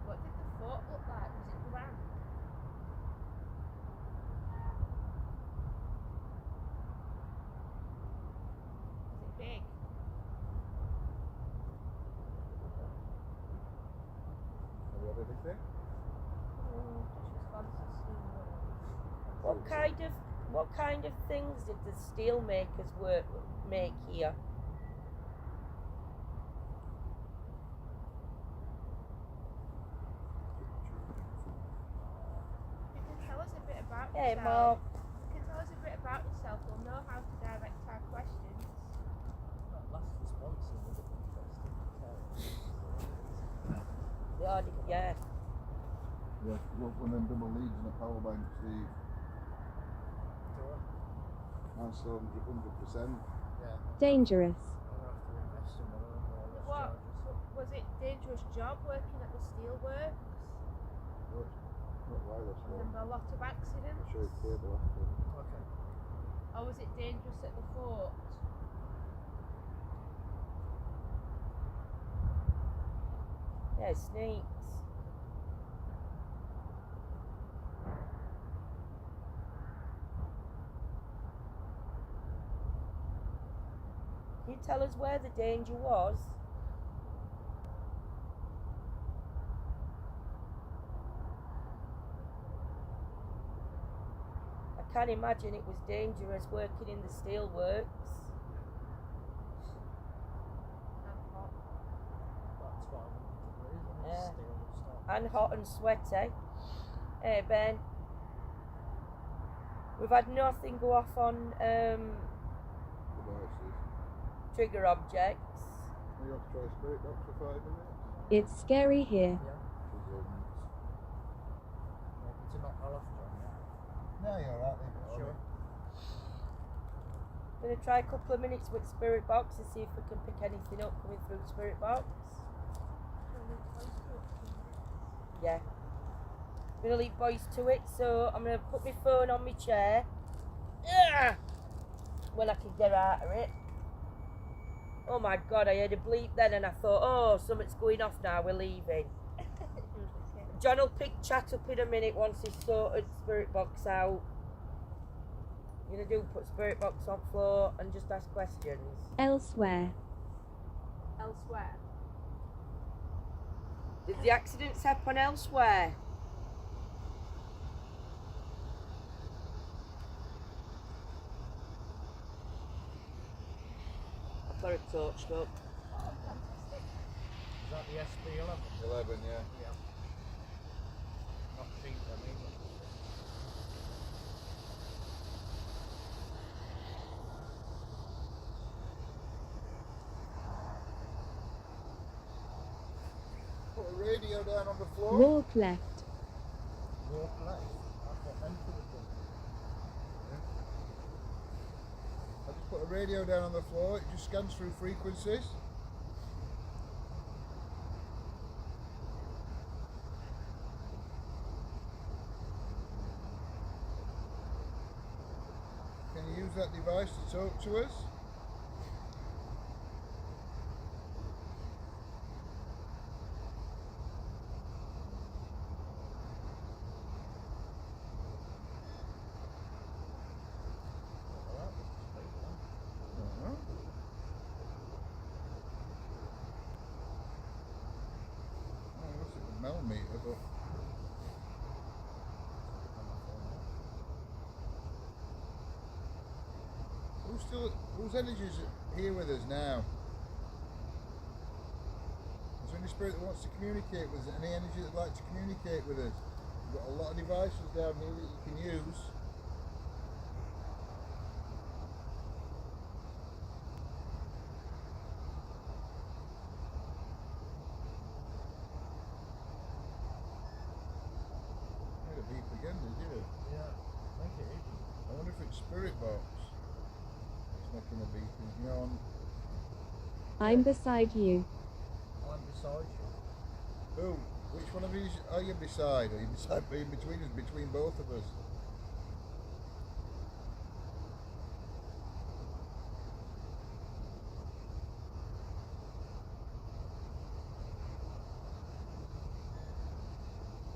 What did the fort look like? Was it grand? Was it big? Have you had anything? Just responses to What kind of things did the steel makers make here? You can tell us a bit about Hey, yourself. Mark. You can tell us a bit about yourself. We'll know how to direct our questions. That last response is a bit interesting. Yeah. Yeah, look, one of them double leads in a power bank, Steve. That's 100%. Yeah, Dangerous. I'm gonna have to invest in one of them for all those What charges. was it? Dangerous job working at the steelworks? Look, not wireless, Was no. there a lot of accidents? I'll show you the cable after. Okay. Or was it dangerous at the fort? Yeah, snakes. Can you tell us where the danger was? I can't imagine it was dangerous working in the steelworks. And hot. About 1200 degrees and Yeah. it's steel and stuff. And hot and sweaty. Hey Ben, we've had nothing go off on Devices. trigger objects. You have to try spirit box for 5 minutes. It's scary here. Yeah. Maybe to knock that off, John. No, you're alright, leave it on. Sure. Gonna try a couple of minutes with Spirit Box and see if we can pick anything up coming through Spirit Box. Yeah. I'm gonna leave voice to it, so I'm gonna put my phone on my chair. When I can get out of it. Oh my god, I heard a bleep then and I thought, oh, something's going off now, we're leaving. John will pick chat up in a minute once he's sorted Spirit Box out. You're gonna do put Spirit Box on floor and just ask questions. Elsewhere. Elsewhere. Did the accidents happen elsewhere? I've got a torch up. Is that the SB11? 11, yeah. Yeah. Not cheap, I mean. Put a radio down on the floor. Walk left. Walk left. That's what them could have done. I just put a radio down on the floor. It just scans through frequencies. Can you use that device to talk to us? Meter, but whose energy is here with us now? Is there any spirit that wants to communicate with us? Any energy that'd like to communicate with us? We've got a lot of devices down here that you can use. Again, did you? Yeah, I think it is. I wonder if it's Spirit Box. It's making a beeping. You know, I'm beside you. I'm beside you. who? Which one of these are you beside? Are you beside me, between us, between both of us?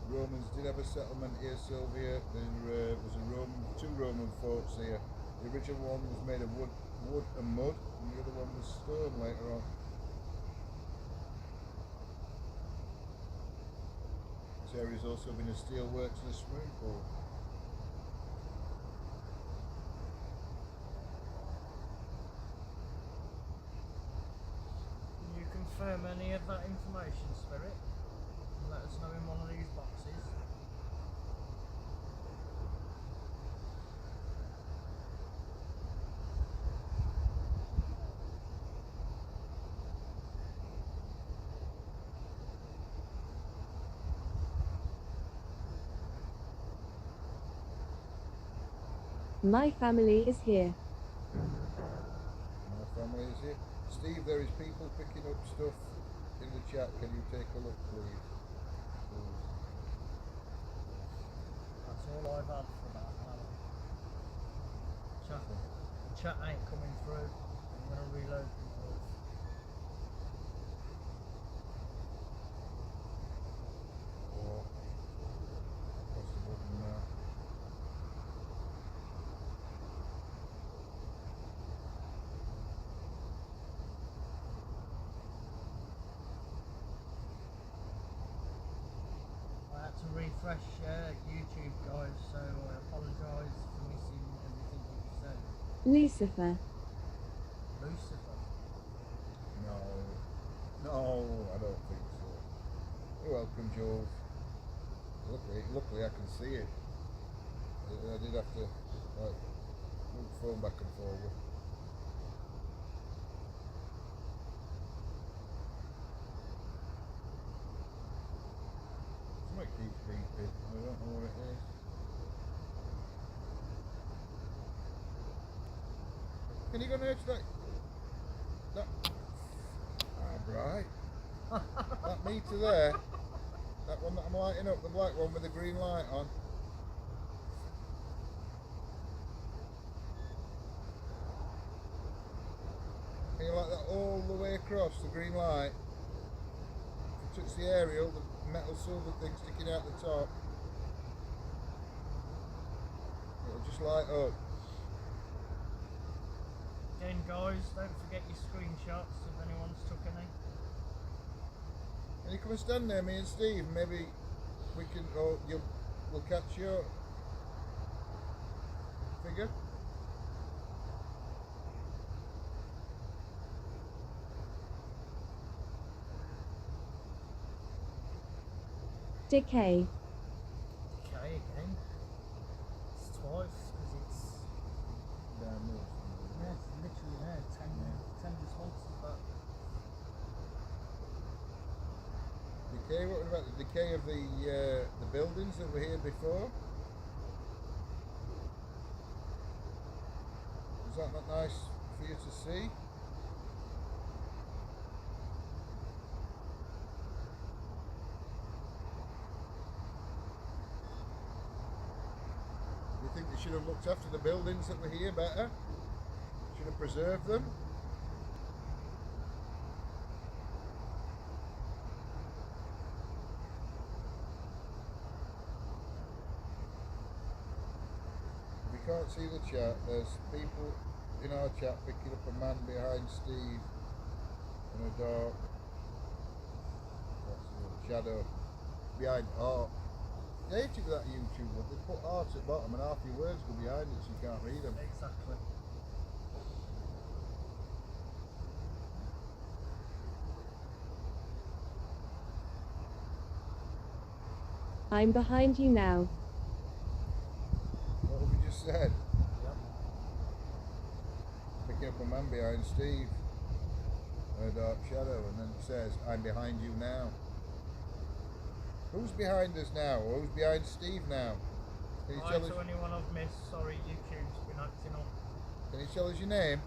Romans did have a settlement here, Sylvia. There was two Roman forts here. The original one was made of wood and mud, and the other one was stone later on. This area's also been a steel works and a swimming pool. Can you confirm any of that information, Spirit? And let us know in one of these boxes. My family is here. My family is here. Steve, there is people picking up stuff in the chat. Can you take a look, please? That's all I've had for that hour. The chat ain't coming through. I'm going to reload the voice. Or what's the button now? I had to refresh YouTube, guys, so I apologise for missing everything that you said. Lucifer. Lucifer. No, I don't think so. You're welcome, Jules. Luckily I can see it. I did have to move the phone back and forward. Something keeps beeping. I don't know what it is. Can you go near to that? Right. That meter there. That one that I'm lighting up, the black one with the green light on. Can you light that all the way across, the green light? If you touch the aerial, the metal silver thing sticking out the top, it'll just light up. Again, guys, don't forget your screenshots if anyone's took any. Can you come and stand there, me and Steve? Maybe we can, or we'll catch your figure. Decay. Okay, again. It's twice because it's literally there. 10 responses back. Decay. What about the decay of the buildings that were here before? Is that not nice for you to see? You think they should have looked after the buildings that were here better? Should have preserved them? If you can't see the chat, there's people in our chat picking up a man behind Steve in a dark shadow behind art. Yeah, you took that YouTube one. They put art at the bottom and half your words go behind it so you can't read them. Exactly. I'm behind you now. What have you just said? Yep. Picking up a man behind Steve in a dark shadow, and then it says, I'm behind you now. Who's behind us now? Or who's behind Steve now? Can you Hi tell us? to anyone I've missed. Sorry, YouTube's been acting up. Can you tell us your name?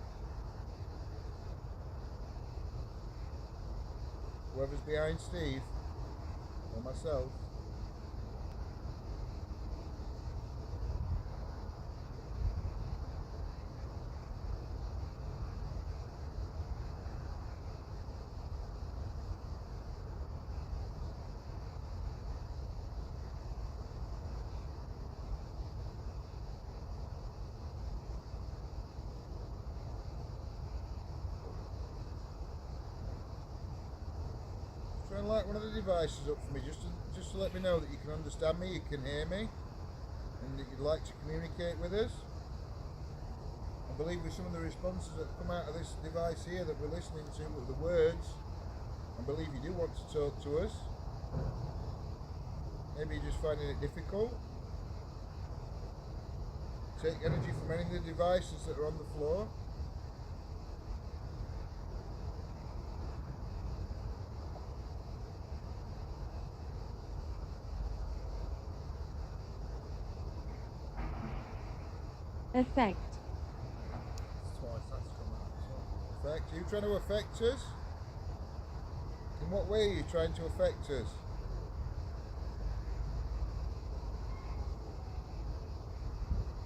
Whoever's behind Steve or myself. Try and light one of the devices up for me, just to let me know that you can understand me, you can hear me, and that you'd like to communicate with us. I believe with some of the responses that come out of this device here that we're listening to with the words, I believe you do want to talk to us. Maybe you're just finding it difficult. Take energy from any of the devices that are on the floor. Effect. It's twice that's come out as well. Affect? Are you trying to affect us? In what way are you trying to affect us?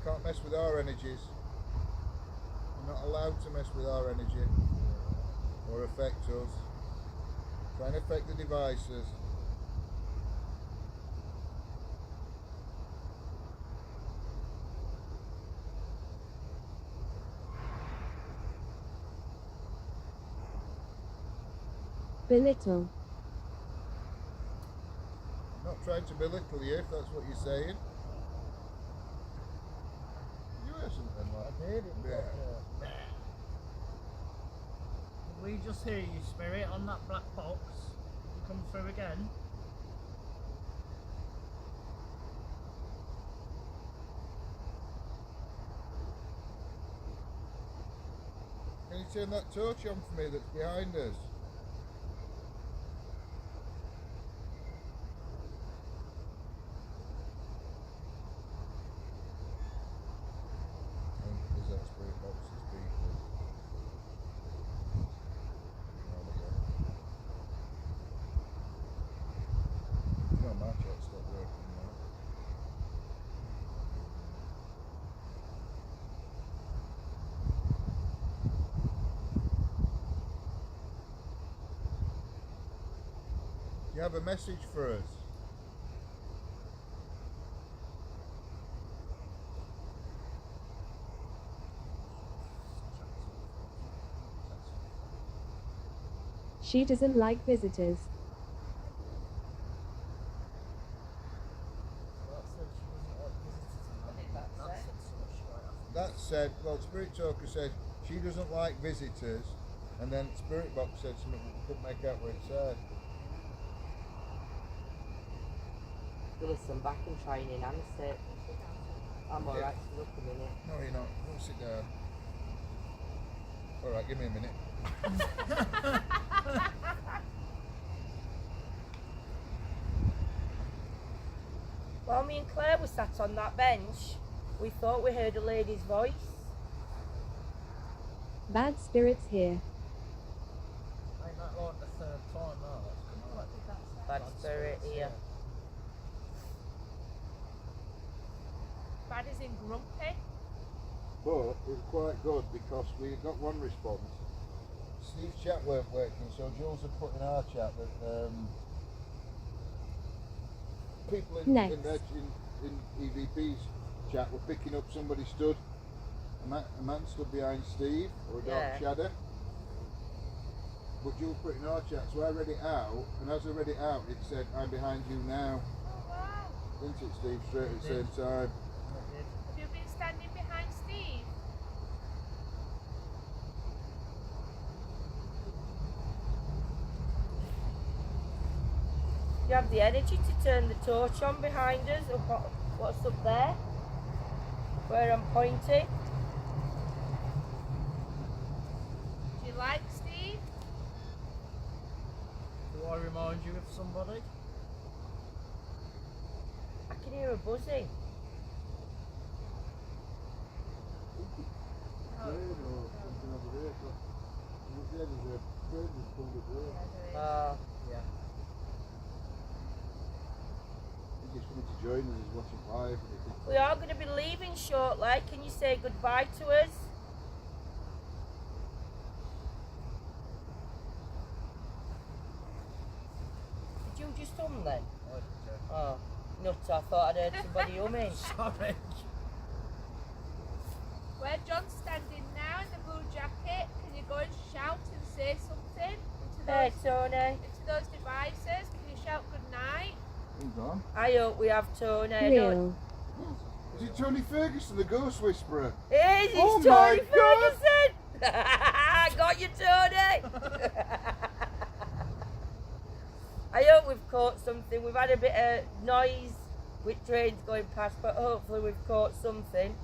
Can't mess with our energies. You're not allowed to mess with our energy or affect us. Try and affect the devices. Belittle. I'm not trying to belittle you if that's what you're saying. You heard something like I did it. Yeah. Did we just hear you, Spirit, on that black box? You come through again? Can you turn that torch on for me that's behind us? Is that spirit box that's being have a message for us? She doesn't like visitors. That said, well, Spirit Talker said she doesn't like visitors, and then Spirit Box said something we couldn't make out what it said. Listen back and try and enhance it. I'm alright, so look a minute. No, you're not. Go sit down. Alright, give me a minute. While me and Claire were sat on that bench, we thought we heard a lady's voice. Bad spirits here. Ain't that like the third time now? That's come out. What did that say? Bad spirit here. Bad as in grumpy. But it was quite good because we got one response. Steve's chat weren't working, so Jules had put in our chat that people in EVP's chat were picking up somebody stood, a man stood behind Steve, or a dark shadow. But Jules put it in our chat, so I read it out, and as I read it out, it said, "I'm behind you now." Oh wow. Didn't it, Steve? Straight at the same time. Have you been standing behind Steve? You have the energy to turn the torch on behind us, or what's up there? Where I'm pointing. Do you like Steve? Do I remind you of somebody? I can hear a buzzing. Oh. Yeah. He's coming to join us, he's watching live. We are going to be leaving shortly. Can you say goodbye to us? Did you just hum then? Oh, nuts, I thought I'd heard somebody humming. Sorry. Where John's standing now in the blue jacket, can you go and shout and say something into Hey, those, Tony. into those devices? Can you shout good night? Who's on? I hope we have Tony. I don't- Real. Is it Tony Ferguson, the Ghost Whisperer? It is, it's Oh Tony my God. Ferguson! I got you, Tony! I hope we've caught something. We've had a bit of noise with trains going past, but hopefully we've caught something.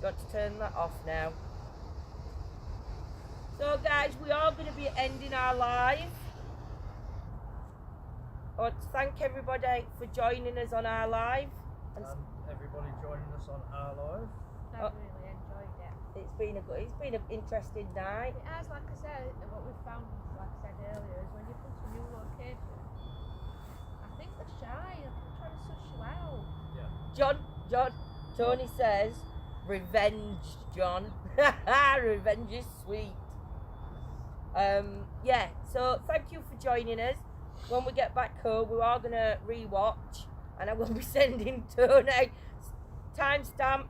Got to turn that off now. So guys, we are going to be ending our live. I want to thank everybody for joining us on our live. And Everybody joining us on our live. I've really enjoyed it. it's been an interesting night. It has, like I said, what we found, like I said earlier, is when you come to a new location, I think they're shy. They're trying to suss you out. Yeah. Tony says, revenge, John. Revenge is sweet. Yeah, so thank you for joining us. When we get back home, we are going to rewatch, and I will be sending Tony timestamps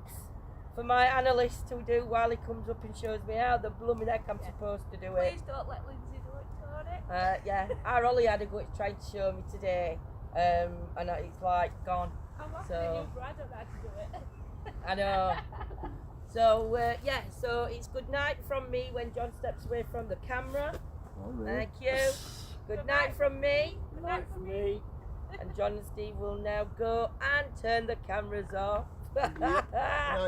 for my analyst to do while he comes up and shows me how the blooming heck I'm supposed to do it. Please don't let Lindsay do it, Tony. Yeah, our Ollie had a go at trying to show me today, and it's like gone. I'm asking So- you, Brad, on how to do it. I know. So yeah, so it's good night from me when John steps away from the camera. Thank you. Good night from me. Good night from me. And John and Steve will now go and turn the cameras off. Alright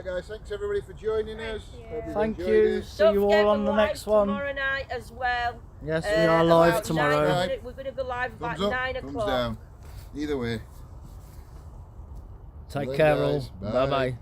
guys, thanks everybody for joining us. you. Hope you've Thank enjoyed you. it. See Don't you forget all on we're the live next one. tomorrow night as well. Yes, we are live about tomorrow. 9, we're going to go live about Thumbs up, 9 thumbs o'clock. down. Either way. Take Bye, care all. guys. Bye. Bye bye.